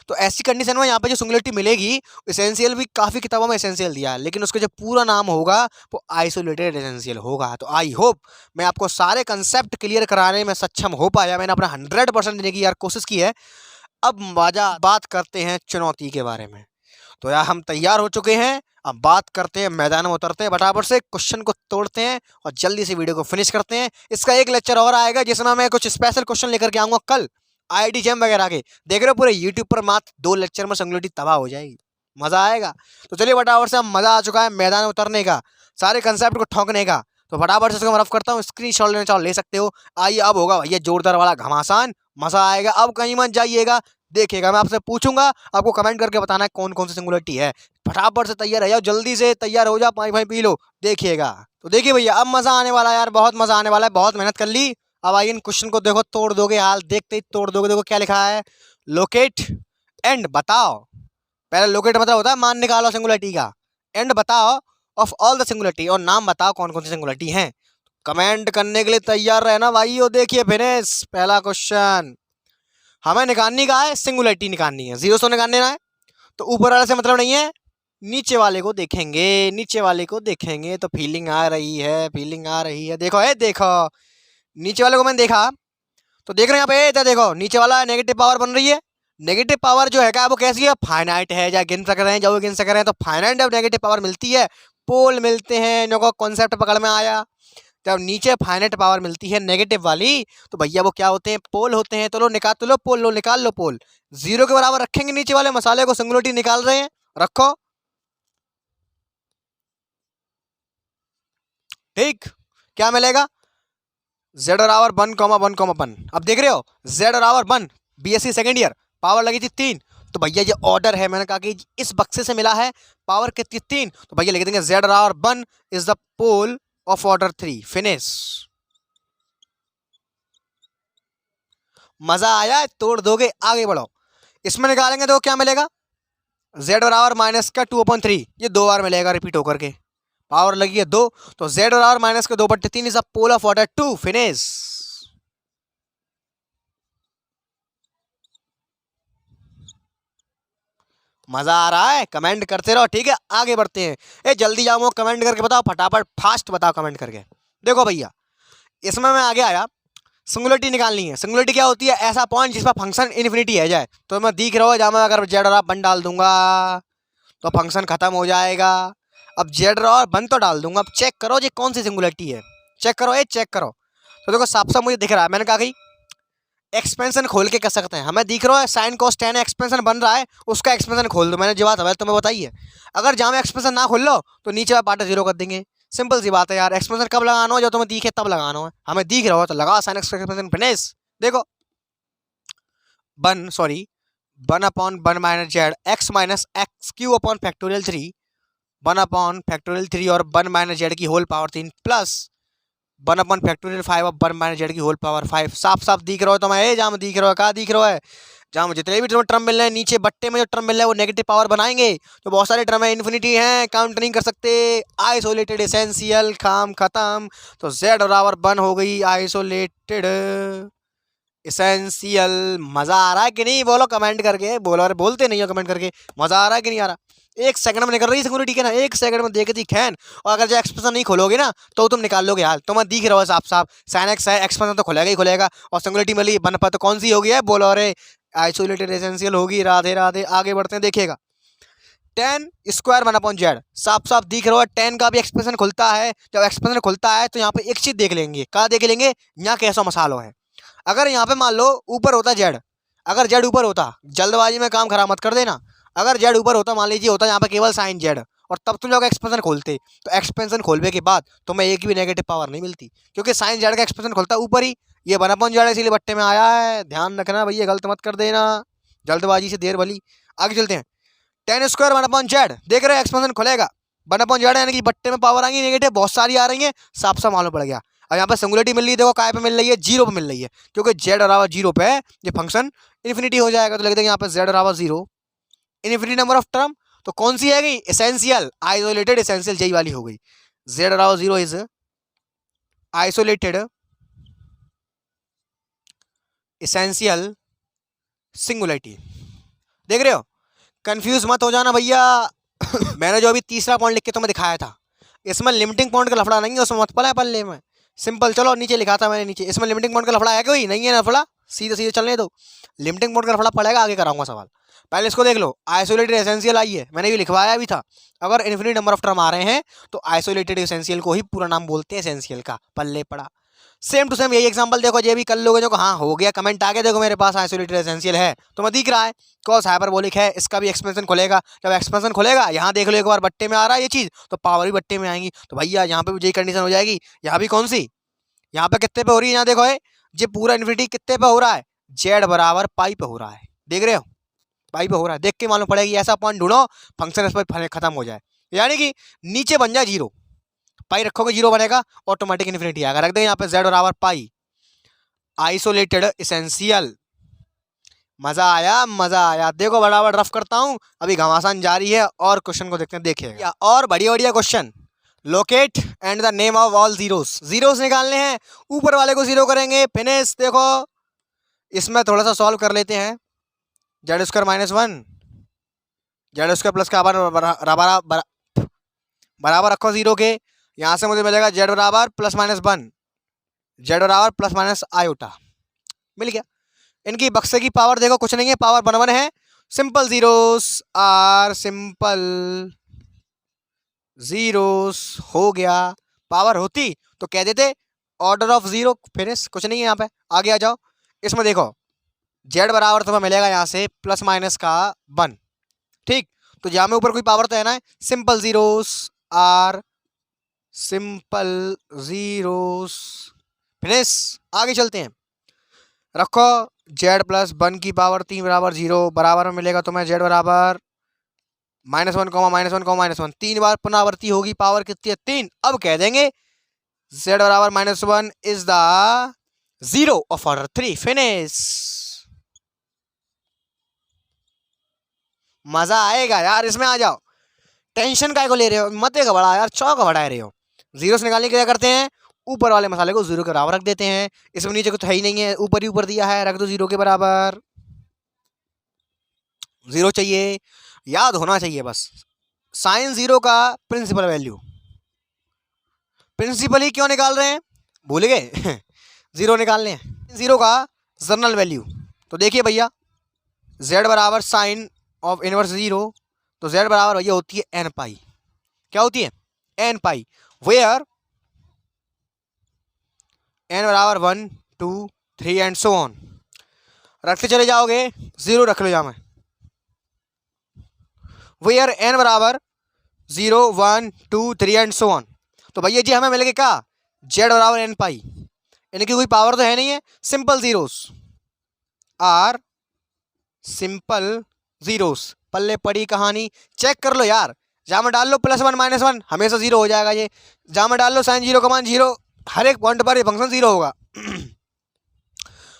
तो ऐसी कंडीशन में यहाँ पे जो सिंगुलरिटी मिलेगी, एसेंशियल भी काफ़ी किताबों में एसेंशियल दिया है, लेकिन उसका जो पूरा नाम होगा वो आइसोलेटेड एसेंशियल होगा। तो आई होप मैं आपको सारे कंसेप्ट क्लियर कराने में सक्षम हो पाया। मैंने अपना 100% देने की यार कोशिश की है। अब बात करते हैं चुनौती के बारे में। तो यार हम तैयार हो चुके हैं, अब बात करते हैं, मैदान में उतरते हैं, फटाफट से क्वेश्चन को तोड़ते हैं और जल्दी से वीडियो को फिनिश करते हैं। इसका एक लेक्चर और आएगा जिसमें मैं कुछ स्पेशल क्वेश्चन लेकर के आऊँगा कल, IIT JEM वगैरह के। देख रहे हो पूरे यूट्यूब पर मात्र 2 लेक्चर में सिंगुलरिटी तबाह हो जाएगी, मज़ा आएगा। तो चलिए फटाफट से, अब मज़ा आ चुका है मैदान में उतरने का, सारे कंसेप्ट को ठोकने का। तो फटाफट से इसको मैं रफ करता हूँ, स्क्रीनशॉट लेना चाहो ले सकते हो। आइए, अब होगा भैया जोरदार वाला घमासान, मज़ा आएगा। अब कहीं मत जाइएगा, देखिएगा, मैं आपसे पूछूंगा, आपको कमेंट करके बताना है कौन कौन सी सिंगुलरिटी है। फटाफट से तैयार है, जल्दी से तैयार हो जा, पानी पी लो, देखिएगा। तो देखिए भैया, अब मज़ा आने वाला है यार, बहुत मज़ा आने वाला है। बहुत मेहनत कर ली, अब आइए इन क्वेश्चन को देखो, तोड़ दोगे हाल, देखते ही तोड़ दोगे। देखो क्या लिखा है, लोकेट एंड बताओ। पहले लोकेट मतलब होता है मान निकालो सिंगुलरिटी का, एंड बताओ ऑफ ऑल द सिंगुलरिटी, और नाम बताओ कौन कौन सी सिंगुलरिटी हैं। कमेंट करने के लिए तैयार रहना भाइयों। देखिए फिनिश, पहला क्वेश्चन हमें निकालनी का है, सिंगुलरिटी निकालनी है, जीरो से निकालने है। तो ऊपर वाले से मतलब नहीं है, नीचे वाले को देखेंगे, नीचे वाले को देखेंगे। तो फीलिंग आ रही है, फीलिंग आ रही है। देखो है, देखो नीचे वाले को मैंने देखा, तो देख रहे हैं यहाँ पे, देखो नीचे वाला नेगेटिव पावर बन रही है। नेगेटिव पावर जो है क्या, वो कैसी है, फाइनाइट है, या गिन सक रहे हैं, जो गिन सक रहे हैं। तो फाइनाइट जब नेगेटिव पावर मिलती है, पोल मिलते हैं, जो को कॉन्सेप्ट पकड़ में आया। जब नीचे फाइनाइट पावर मिलती है नेगेटिव वाली, तो भैया वो क्या होते हैं, पोल होते हैं। तो लो निकाल, तो लो पोल, लो निकाल लो पोल। 0 के बराबर रखेंगे नीचे वाले मसाले को, सिंगुलरिटी निकाल रहे हैं, रखो। ठीक, क्या मिलेगा, जेड बराबर 1,1,1। अब देख रहे हो जेड बराबर 1, बीएससी सेकेंड ईयर, पावर लगी थी 3। तो भैया ये ऑर्डर है, मैंने कहा कि इस बक्से से मिला है, पावर कितनी 3, तो भैया लिख देंगे जेड बराबर 1 is the pole of order 3। Finish. मजा आया, तोड़ दोगे, आगे बढ़ो। इसमें निकालेंगे तो क्या मिलेगा, जेड बराबर माइनस का 2/3, ये 2 बार मिलेगा रिपीट होकर के, पावर लगी है 2, तो जेड बराबर माइनस का 2/3 is the pole of order 2। Finish. मजा आ रहा है, कमेंट करते रहो, ठीक है। आगे बढ़ते हैं। ए जल्दी जाओ, कमेंट करके बताओ, फटाफट फास्ट बताओ कमेंट करके। देखो भैया, इसमें मैं आगे आया, सिंगुलरिटी निकालनी है। सिंगुलरिटी क्या होती है, ऐसा पॉइंट जिस पर फंक्शन इन्फिनिटी है जाए। तो मैं दिख रहा है, जहाँ मैं अगर जेड और वन डाल दूंगा तो फंक्शन खत्म हो जाएगा। अब जेड और वन तो डाल दूंगा, अब चेक करो जी कौन सी सिंगुलरिटी है, चेक करो, ये चेक करो। तो देखो साफ साफ मुझे दिख रहा है, मैंने कहा कि एक्सपेंशन खोल के कर सकते हैं। हमें दिख रहा है साइन कॉस टेन एक्सपेंशन बन रहा है, उसका एक्सपेंशन खोल दो। मैंने जवाब है तुम्हें बताइए, अगर जहाँ में एक्सपेंशन ना खोल लो तो नीचे वाला पार्ट 0 कर देंगे। सिंपल सी बात है यार, एक्सपेंशन कब लगाना हो, जब तुम्हें दिखे तब लगाना है। हमें दिख रहा हो तो लगा साइन एक्सपेंशन। फिनिश। देखो one upon one minus Z x minus x Q upon factorial 3, 1/3 और 1 माइनस जेड की होल पावर 3 प्लस 1/5 और 1 माइनस जेड की होल पावर 5। साफ साफ दिख रहा हो तो मैं जहाँ दिख रहा है, कहाँ दिख रहा है, जहाँ जितने भी टर्म मिल रहे हैं नीचे बट्टे में जो टर्म मिल रहा है वो नेगेटिव पावर बनाएंगे। तो बहुत सारे टर्म है, इन्फिनिटी हैं, काउंट नहीं कर सकते। आइसोलेटेड एसेंशियल, काम खत्म। तो जेड बराबर 1 हो गई आइसोलेटेड एसेंशियल। मजा आ रहा है कि नहीं, बोलो कमेंट करके, बोलो। अरे बोलते नहीं हो कमेंट करके, मजा आ रहा है कि नहीं आ रहा। 1 सेकंड में निकल रही है सिक्योरिटी के ना, 1 सेकंड में देखती खैन। और अगर जो एक्सप्रेशन नहीं खोलोगे ना तो तुम निकाल लोगे हाल। तो मैं दिख रहा हूँ साफ साफ, साइन एक्स है, एक्सप्रेशन तो खुलेगा ही खुलेगा। और सिंगुलरिटी मिली बन पर, तो कौन सी होगी है, बोलो। अरे आइसोलेटेड एसेंशियल होगी। राधे राधे, आगे बढ़ते हैं, देखिएगा। टेन स्क्वायर 1/z, साफ साफ दिख रहा है, 10 का भी एक्सप्रेशन खुलता है। जब एक्सप्रेशन खुलता है तो यहाँ पे एक चीज देख लेंगे, क्या देख लेंगे, यहाँ कैसा मसालो है। अगर यहाँ पे मान लो ऊपर होता जेड, अगर जेड ऊपर होता, जल्दबाजी में काम खराब मत कर देना। अगर जेड ऊपर होता, मान लीजिए होता यहाँ पे केवल साइन जेड, और तब तुम लोग एक्सपेंशन खोलते, तो एक्सपेंशन खोलने के बाद तुम्हें एक भी नेगेटिव पावर नहीं मिलती, क्योंकि साइन जेड का एक्सपेंशन खोलता ऊपर ही। ये 1/z इसीलिए बट्टे में आया है, ध्यान रखना भैया, गलत मत कर देना, जल्दबाजी से देर भली। आगे चलते हैं। 10 स्क्वायर 1/z, देख रहे हैं एक्सपेंशन खुलेगा 1/z, यानी कि बट्टे में पावर आएंगी नेगेटिव, बहुत सारी आ रही है, साफ साफ मालूम पड़ गया। और यहाँ पे सिंगुलरिटी मिल रही है, देखो काय पे मिल रही है, 0 पे मिल रही है, क्योंकि जेड बराबर 0 पे ये फंक्शन इन्फिनिटी हो जाएगा। तो लिख देंगे यहाँ पे जेड बराबर 0, इन्फिनिटी नंबर ऑफ टर्म। तो कौन सी है गई, एसेंशियल, आइसोलेटेड एसेंशियल, यही वाली हो गई। जेड बराबर 0 इज आइसोलेटेड एसेंशियल सिंगुलरिटी। देख रहे हो, कंफ्यूज मत हो जाना भैया। मैंने जो अभी तीसरा पॉइंट लिख के तुम्हें दिखाया था, इसमें लिमिटिंग पॉइंट का लफड़ा नहीं है, उसमें मत पला पल्ले में, सिंपल। चलो नीचे लिखा था मैंने, नीचे इसमें लिमिटिंग पॉइंट का लफड़ा है, कोई नहीं है ना लफड़ा, सीधे सीधे चलने दो। लिमिटिंग पॉइंट का लफड़ा पड़ेगा, आगे कराऊंगा सवाल, पहले इसको देख लो। आइसोलेटेड एसेंशियल आई है, मैंने भी लिखवाया भी था। अगर इन्फिनिट नंबर ऑफ टर्म आ रहे हैं तो आइसोलेटेड एसेंशियल को ही पूरा नाम बोलते हैं एसेंशियल का, पल्ले पड़ा। सेम टू सेम यही एग्जांपल देखो, ये भी कर लोगे जो, हाँ हो गया, कमेंट आ गया, देखो मेरे पास आइसोलेटेड एसेंशियल है, तो मैं दिख रहा है कॉस हाइपरबोलिक है, इसका भी एक्सपेंशन खुलेगा। जब एक्सपेंशन खुलेगा, यहाँ देख लो एक बार बट्टे में आ रहा है ये चीज़, तो पावर भी बट्टे में आएंगी। तो भैया यहाँ पे भी यही कंडीशन हो जाएगी। यहाँ भी कौन सी, यहाँ पे कितने पे हो रही है, यहाँ देखो ये पूरा इन्फिनिटी कितने पे हो रहा है, जेड बराबर पाई पे हो रहा है, देख रहे हो, पाई पे हो रहा है। देख के मालूम पड़ेगी, ऐसा पॉइंट ढूंढो फंक्शन इस पर खत्म हो जाए, यानी कि नीचे बन जाए 0, पाई रखोगे 0 बनेगा, ऑटोमेटिक इन्फिनिटी आएगा। रख देंगे यहाँ पे जेड बराबर पाई आइसोलेटेड एसेंशियल। मजा आया, मजा आया। देखो बराबर रफ करता हूँ, अभी घमासान जारी है, और क्वेश्चन को देखते हैं, देखिएगा। और बढ़िया बढ़िया question. Locate and the name of all zeros, zeros निकालने हैं, ऊपर वाले को 0 करेंगे। फिनिश। देखो इसमें थोड़ा सा सॉल्व कर लेते हैं। Z square -1, Z square plus का बराबर रखो 0 के। यहाँ से मुझे मिलेगा जेड बराबर +-1, जेड बराबर +- आयोटा, मिल गया। इनकी बक्से की पावर देखो कुछ नहीं है, पावर 1 है। Simple zeros are simple zeros हो गया। पावर होती तो कह देते ऑर्डर ऑफ जीरो, फिनिश। कुछ नहीं है यहाँ पे, आगे आ जाओ। इसमें देखो जेड बराबर तुम्हें मिलेगा यहाँ से प्लस माइनस का 1, ठीक। तो यहाँ में ऊपर कोई पावर तो है ना, simple zeros are simple zeros, finish. आगे चलते हैं, रखो जेड प्लस 1 की पावर 3 बराबर 0 बराबर में मिलेगा तुम्हें जेड बराबर -1, -1, 3 बार पुनरावृत्ति होगी, पावर कितनी है 3। अब कह देंगे जेड बराबर -1 is the zero of order 3, finish. मजा आएगा यार, इसमें आ जाओ। टेंशन काय को ले रहे हो, मत घबरा यार, चौक बढ़ा रहे हो। जीरो से निकालने के क्या करते हैं, ऊपर वाले मसाले को जीरो के बराबर रख देते हैं। इसमें नीचे को तो है ही नहीं है, ऊपर ही ऊपर दिया है, रख दो जीरो के बराबर। जीरो चाहिए, याद होना चाहिए बस, साइन जीरो का प्रिंसिपल वैल्यू। प्रिंसिपल ही क्यों निकाल रहे हैं, भूल गए जीरो निकालने हैं। जीरो का जर्नल वैल्यू तो देखिए भैया, जेड बराबर साइन ऑफ इनवर्स जीरो, तो जेड बराबर भैया होती है एन पाई। क्या होती है, एन पाई, वेयर एन बराबर 1 2 3 एंड सो ऑन। रखते चले जाओगे, जीरो रख लो यहाँ में, वेयर एन बराबर 0 1 2 3 एंड सो ऑन। तो भैया जी हमें मिलेगा क्या, जेड बराबर एन पाई, इनकी कोई पावर तो है नहीं है, simple zeros are simple zeros. पल्ले पड़ी कहानी, चेक कर लो यार, जहाँ में डाल लो +1 -1 हमेशा जीरो हो जाएगा। ये जहाँ में डाल लो साइन जीरो का मान जीरो, हर एक पॉइंट पर ये फंक्शन जीरो होगा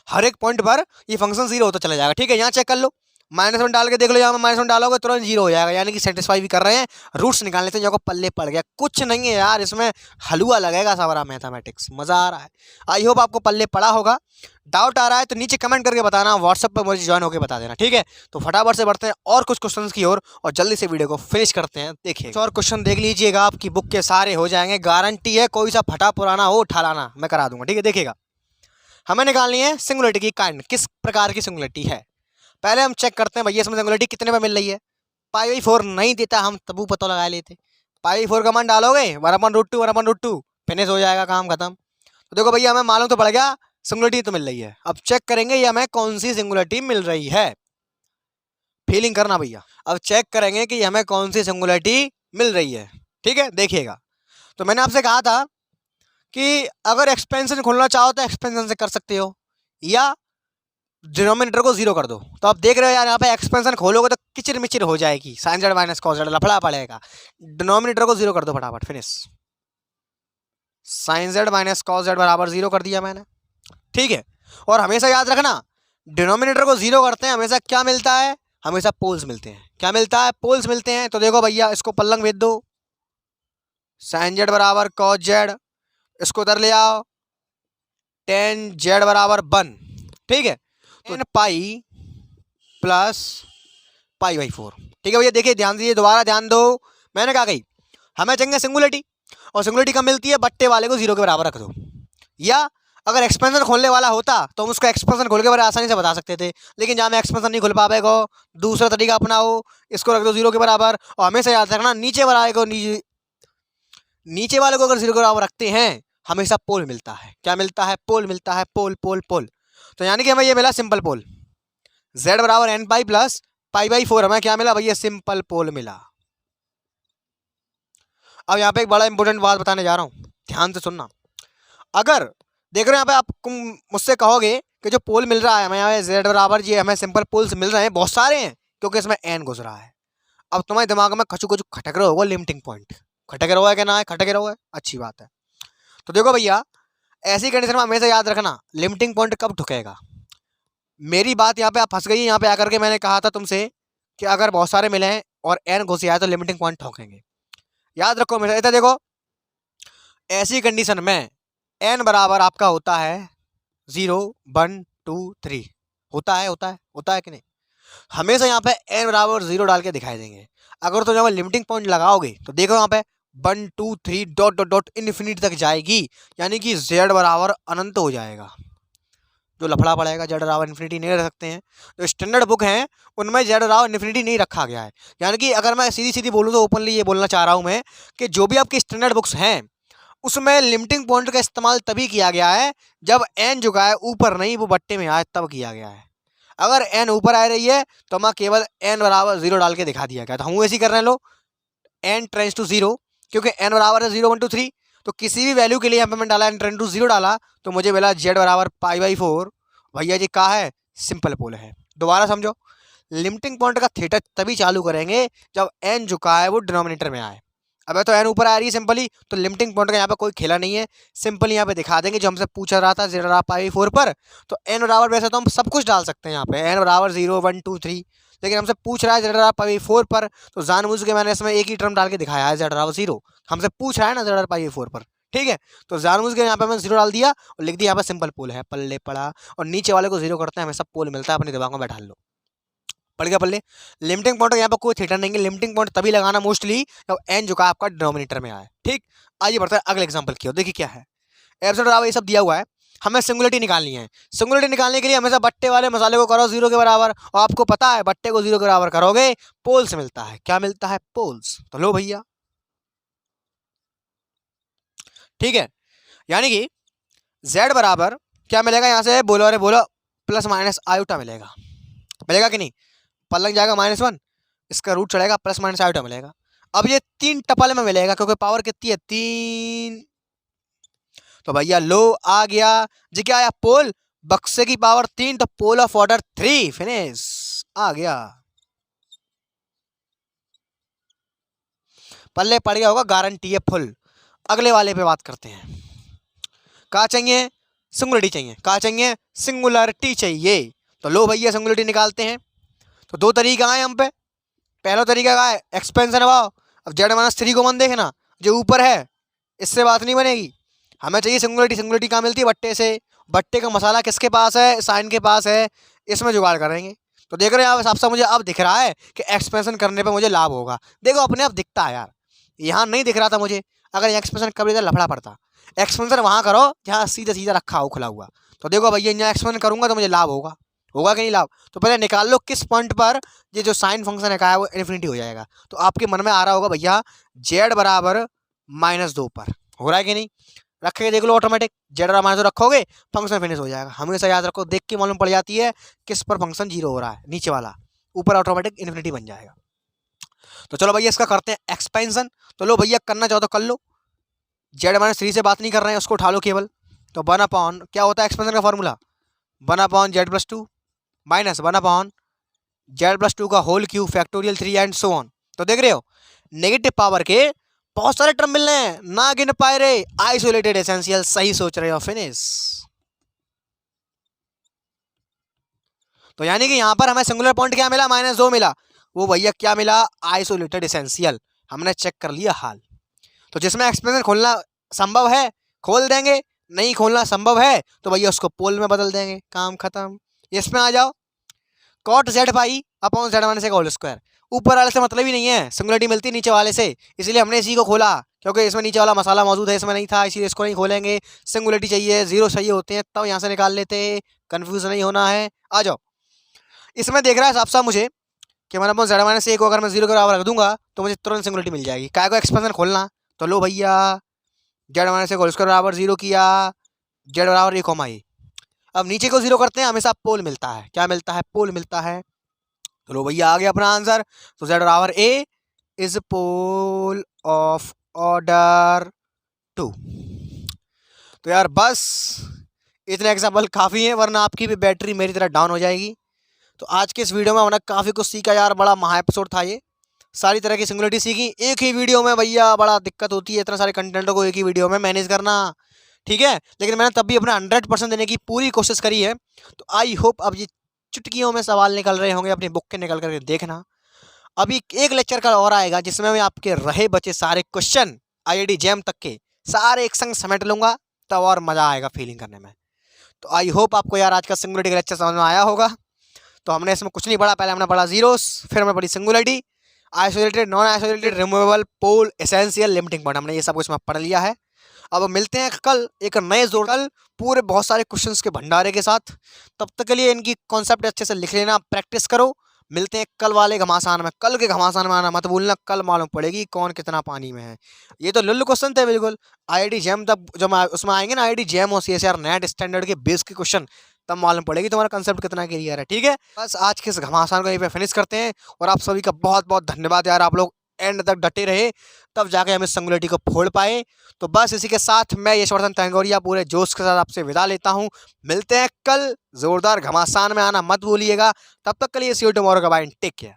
हर एक पॉइंट पर ये फंक्शन जीरो होता चला जाएगा, ठीक है। यहाँ चेक कर लो, -1 डाल के देख लो, यहाँ में -1 डालोगे तुरंत जीरो हो जाएगा, यानी कि सेटिस्फाई भी कर रहे हैं। रूट्स निकालने से जो को पल्ले पड़ गया, कुछ नहीं है यार, इसमें हलवा लगेगा सारा मैथमेटिक्स, मज़ा आ रहा है। आई होप आपको पल्ले पड़ा होगा। डाउट आ रहा है तो नीचे कमेंट करके बताना, व्हाट्सएप पर मुझे ज्वाइन होकर बता देना, ठीक है। तो फटाफट से बढ़ते हैं और कुछ क्वेश्चन की ओर, और जल्दी से वीडियो को फिनिश करते हैं। देखिए और क्वेश्चन देख लीजिएगा, आपकी बुक के सारे हो जाएंगे, गारंटी है। कोई सा फटा पुराना हो उठा लाना, मैं करा दूंगा, ठीक है। देखिएगा, हमें निकालनी है सिंगुलरिटी की काइंड, किस प्रकार की सिंगुलरिटी है। पहले हम चेक करते हैं भैया इसमें सिंगुलरिटी कितने में मिल रही है। π/4 नहीं देता, हम तबू पता लगा लेते। π/4 का मान डालोगे 1/√2 1/√2, फिनिश हो जाएगा, काम खत्म। तो देखो भैया हमें मालूम तो पड़ गया सिंगुलरिटी तो मिल रही है। अब चेक करेंगे ये हमें कौन सी सिंगुलरिटी मिल रही है, फीलिंग करना भैया। अब चेक करेंगे कि हमें कौन सी सिंगुलरिटी मिल रही है, ठीक है। देखिएगा, तो मैंने आपसे कहा था कि अगर एक्सपेंशन खोलना चाहो तो एक्सपेंशन से कर सकते हो, या डिनोमिनेटर को जीरो कर दो। तो आप देख रहे हो यार, यहाँ पे एक्सपेंशन खोलोगे तो किचिर मिचिर हो जाएगी, sine z minus cos z लफड़ा पड़ेगा। डिनोमिनेटर को जीरो कर दो फटाफट, finish. Sine z minus cos z बराबर जीरो कर दिया मैंने, ठीक है। और हमेशा याद रखना, डिनोमिनेटर को जीरो करते हैं हमेशा क्या मिलता है, हमेशा पोल्स मिलते हैं। क्या मिलता है, पोल्स मिलते हैं। तो देखो भैया इसको पल्लंग भेज दो, साइन जेड बराबर कॉस जेड, इसको उधर ले आओ, टेन जेड बराबर 1, ठीक है। तो पाई प्लस π/4, ठीक है भैया। देखिए ध्यान दीजिए, दोबारा ध्यान दो, मैंने कहा गई हमें चाहिए सिंगुलरिटी, और सिंगुलरिटी कब मिलती है, बट्टे वाले को जीरो के बराबर रख दो। या अगर एक्सपेंशन खोलने वाला होता तो हम उसको एक्सपेंशन खोल के बड़े आसानी से बता सकते थे, लेकिन जहाँ में एक्सपेंशन नहीं खुल पाएगा, दूसरा तरीका अपनाओ, इसको रख दो जीरो के बराबर। और हमेशा याद रखना, नीचे वाले को नीचे वाले को अगर जीरो के बराबर रखते हैं हमेशा पोल मिलता है। क्या मिलता है, पोल मिलता है, पोल पोल पोल। तो यानी कि हमें ये मिला सिंपल पोल, z बराबर n पाई प्लस π/4, हमें क्या मिला भैया, सिंपल पोल मिला। अब यहाँ पे एक बड़ा इंपॉर्टेंट बात बताने जा रहा हूँ, ध्यान से सुनना। अगर देख रहे हो यहाँ पे आप मुझसे कहोगे कि जो पोल मिल रहा है हमें यहाँ z बराबर, ये हमें सिंपल पोल्स मिल रहे हैं, बहुत सारे हैं क्योंकि इसमें n घुस रहा है। अब तुम्हारे दिमाग में खचू खचू खटक रहा होगा लिमिटिंग पॉइंट, खटक रहा है कि ना है, खटक रहा है, अच्छी बात है। तो देखो भैया ऐसी कंडीशन में हमेशा याद रखना, लिमिटिंग पॉइंट कब ठुकेगा। मेरी बात यहाँ पे आप फंस गई, यहाँ पे आकर के मैंने कहा था तुमसे कि अगर बहुत सारे मिले हैं और n घुस आए तो लिमिटिंग पॉइंट ठोकेंगे। याद रखो मेरा, इधर देखो, ऐसी कंडीशन में n बराबर आपका होता है 0 1 2 3, होता है कि नहीं। हमेशा यहाँ पे n बराबर 0 डाल के दिखाई देंगे। अगर तो जब लिमिटिंग पॉइंट लगाओगे तो देखो यहाँ पे 1 2 3 डॉट डॉट डॉट इन्फिनिटी तक जाएगी, यानी कि z बराबर अनंत हो जाएगा। जो लफड़ा पड़ेगा, जेड बराबर इन्फिनिटी नहीं रख सकते हैं। जो स्टैंडर्ड बुक हैं उनमें जेड बराबर इन्फिनिटी नहीं रखा गया है। यानी कि अगर मैं सीधी सीधी बोलूँ तो ओपनली ये बोलना चाह रहा हूँ मैं कि जो भी आपकी स्टैंडर्ड बुक्स हैं उसमें लिमिटिंग पॉइंट का इस्तेमाल तभी किया गया है जब एन जो का है ऊपर नहीं वो बट्टे में आए तब किया गया है। अगर एन ऊपर आ रही है तो हमें केवल एन बराबर 0 डाल के दिखा दिया गया। तो हम ऐसे ही कर रहे हैं लो, एन टेंड्स टू 0, क्योंकि एन बराबर है 0 1 2 3। तो किसी भी वैल्यू के लिए यहाँ पे मैंने डाला एन टेंड्स टू 0 डाला तो मुझे मिला जेड बराबर π/4। भैया जी कहा है सिंपल पोल है। दोबारा समझो, लिमिटिंग पॉइंट का थीटा तभी चालू करेंगे जब एन जो का है वो डिनोमिनेटर में आए। अब तो एन ऊपर आ रही है सिंपली, तो लिमिटिंग पॉइंट का यहाँ पे कोई खेला नहीं है, सिंपली यहाँ पे दिखा देंगे जो हमसे पूछा रहा था जेड बराबर π/4 पर। तो एन बराबर वैसे तो हम सब कुछ डाल सकते हैं यहाँ पे, एन बराबर 0 1 2 3, लेकिन हमसे पूछ रहा है जेड बराबर π/4 पर, तो जानबूझ के मैंने इसमें एक ही टर्म डाल के दिखाया है जेड बराबर 0। हमसे पूछ रहा है ना जेड बराबर π/4 पर, ठीक है। तो जानबूझ के यहाँ पे मैंने 0 डाल दिया और लिख दिया यहाँ पे सिंपल पोल है, पल्ले पड़ा। और नीचे वाले को 0 करते हैं हमेशा पोल मिलता है, अपने दिमाग में बैठा लो, पड़ गया पल्ले। लिमिटिंग पॉइंट यहाँ पर कोई थीटा नहीं है, लिमिटिंग पॉइंट तभी लगाना मोस्टली जब एन जो का आपका डिनोमिनेटर में आए, ठीक। आइए बढ़ते हैं अगले एग्जांपल की ओर। देखिए क्या है, एप्सिलॉन बराबर ये सब दिया हुआ है, हमें सिंगुलरिटी निकालनी है। सिंगुलरिटी निकालने के लिए हमेशा बट्टे वाले मसाले को करो 0 के बराबर, और आपको पता है बट्टे को 0 के बराबर करोगे पोल्स मिलता है। क्या मिलता है? पोल्स। तो लो भैया, ठीक है, यानी कि z बराबर क्या मिलेगा यहाँ से, बोलो अरे बोलो, प्लस माइनस आयोटा मिलेगा। मिलेगा कि नहीं? पर लग जाएगा -1, इसका रूट चढ़ेगा, प्लस माइनस आयोटा मिलेगा। अब ये 3 टपल में मिलेगा क्योंकि पावर कितनी है 3। तो भैया लो आ गया जी, क्या आया? पोल। बक्से की पावर 3 तो पोल ऑफ ऑर्डर 3, फिनिश आ गया। पल्ले पड़ गया होगा, गारंटी है फुल। अगले वाले पे बात करते हैं। कहा चाहिए? सिंगुलरिटी चाहिए। कहा चाहिए? सिंगुलरिटी चाहिए। तो लो भैया सिंगुलरिटी निकालते हैं। तो 2 तरीका है हम पे। पहला तरीका का है एक्सपेंशन भाव। अब z-3 को मन देखना, जो ऊपर है इससे बात नहीं बनेगी, हमें चाहिए सिंगुलरिटी। सिंगुलरिटी कहाँ मिलती है? बट्टे से। बट्टे का मसाला किसके पास है? साइन के पास है, इसमें जुगाड़ करेंगे। तो देख रहे हैं आप, हिसाब से मुझे अब दिख रहा है कि एक्सपेंशन करने पे मुझे लाभ होगा। देखो अपने आप दिखता है यार, यहाँ नहीं दिख रहा था मुझे। अगर एक्सपेंशन कभी इधर लफड़ा पड़ता, एक्सपेंशन वहाँ करो जहाँ सीधा सीधा रखा हो खुला हुआ। तो देखो भैया यहाँ एक्सपेंशन करूँगा तो मुझे लाभ होगा, होगा कि नहीं लाभ? तो पहले निकाल लो किस पॉइंट पर ये जो साइन फंक्शन है का है वो इन्फिनिटी हो जाएगा। तो आपके मन में आ रहा होगा भैया z बराबर -2 पर। हो रहा है कि नहीं? रख के देख लो, ऑटोमेटिक z बराबर -2 रखोगे फंक्शन फिनिश हो जाएगा। हमेशा याद रखो, देख के मालूम पड़ जाती है किस पर फंक्शन 0 हो रहा है, नीचे वाला, ऊपर ऑटोमेटिक इन्फिनिटी बन जाएगा। तो चलो भैया इसका करते हैं एक्सपेंशन। तो लो भैया करना चाहो तो कर लो, z-3 से बात नहीं कर रहे हैं, उसको उठा लो केवल। तो 1/, क्या होता है एक्सपेंशन का फॉर्मूला? 1/z+2 माइनस 1/z+2 का whole cube factorial 3 and so on. तो देख रहे हो नेगेटिव पावर के बहुत सारे टर्म मिल रहे हैं, ना गिन पाए रे। आइसोलेटेड एसेंशियल, सही सोच रहे हो, फिनिश। तो यानी कि यहां पर हमें सिंगुलर पॉइंट क्या मिला? -2 मिला। वो भैया क्या मिला? Isolated essential. हमने चेक कर लिया हाल। तो जिसमें एक्सपेंशन खोलना संभव है खोल देंगे, नहीं खोलना संभव है तो भैया उसको पोल में बदल देंगे, काम खत्म। इसमें आ जाओ, cot z pi upon z-1 का होल स्क्वायर। ऊपर वाले से मतलब ही नहीं है, सिंगुलरिटी मिलती नीचे वाले से, इसलिए हमने इसी को खोला क्योंकि इसमें नीचे वाला मसाला मौजूद है, इसमें नहीं था, इसीलिए इसको नहीं खोलेंगे। सिंगुलरिटी चाहिए, 0 चाहिए होते हैं तब यहाँ से निकाल लेते हैं, कन्फ्यूज नहीं होना है। आ जाओ, इसमें देख रहा है साफ साफ मुझे कि मैंने अपॉन z-1 को अगर मैं 0 के बराबर रख दूंगा तो मुझे तुरंत सिंगुलरिटी मिल जाएगी। काय को एक्सपेंशन खोलना? तो लो भैया z-1 होल स्क्वायर बराबर 0 किया, z बराबर a, अब नीचे को 0 करते हैं, हमेशा पोल मिलता है। क्या मिलता है? पोल मिलता है। तो लो भैया आ गया अपना आंसर। तो z बराबर a is pole of order 2। तो यार बस इतने एग्जाम्पल काफ़ी हैं, वरना आपकी भी बैटरी मेरी तरह डाउन हो जाएगी। तो आज के इस वीडियो में हमने काफ़ी कुछ सीखा यार, बड़ा महा एपिसोड था ये। सारी तरह की सिंगुलरिटी सीखी एक ही वीडियो में। भैया बड़ा दिक्कत होती है इतना सारे कंटेंटों को एक ही वीडियो में मैनेज करना, ठीक है। लेकिन मैंने तब भी अपना 100% देने की पूरी कोशिश करी है। तो आई होप अब ये चुटकियों में सवाल निकल रहे होंगे, अपनी बुक के निकल करके देखना। अभी एक लेक्चर का और आएगा जिसमें मैं आपके रहे बचे सारे क्वेश्चन IIT जैम तक के सारे एक संग समेट लूँगा, तब और मज़ा आएगा फीलिंग करने में। तो आई होप आपको यार आज का सिंगुलरिटी का लेक्चर समझ में आया होगा। तो हमने इसमें कुछ नहीं पढ़ा, पहले हमने पढ़ा जीरोस, फिर हमने पढ़ी singularity, isolated, non isolated, removable, pole, essential, limiting point, हमने ये सब कुछ पढ़ लिया है। अब मिलते हैं कल एक नए जोड़ल पूरे बहुत सारे क्वेश्चंस के भंडारे के साथ। तब तक के लिए इनकी कॉन्सेप्ट अच्छे से लिख लेना, प्रैक्टिस करो, मिलते हैं कल वाले घमासान में। कल के घमासान में आना मत भूलना, कल मालूम पड़ेगी कौन कितना पानी में है। ये तो लुल्लु क्वेश्चन थे बिल्कुल। आईआईटी जैम तब जब उसमें आएंगे ना, आईआईटी जैम और सीएसआर नेट स्टैंडर्ड के बेस के क्वेश्चन, तब मालूम पड़ेगी तुम्हारा कंसेप्ट कितना क्लियर है। ठीक है, बस आज के इस घमासान को यहीं पे फिनिश करते हैं। और आप सभी का बहुत बहुत धन्यवाद यार, आप लोग एंड तक डटे रहे, तब जाके हम इस सिंगुलरिटी को फोड़ पाए। तो बस इसी के साथ मैं यशवर्धन तंगोरिया पूरे जोश के साथ आपसे विदा लेता हूँ। मिलते हैं कल, जोरदार घमासान में आना मत भूलिएगा। तब तक के लिए सी यू टुमारो का, बाय, टेक केयर।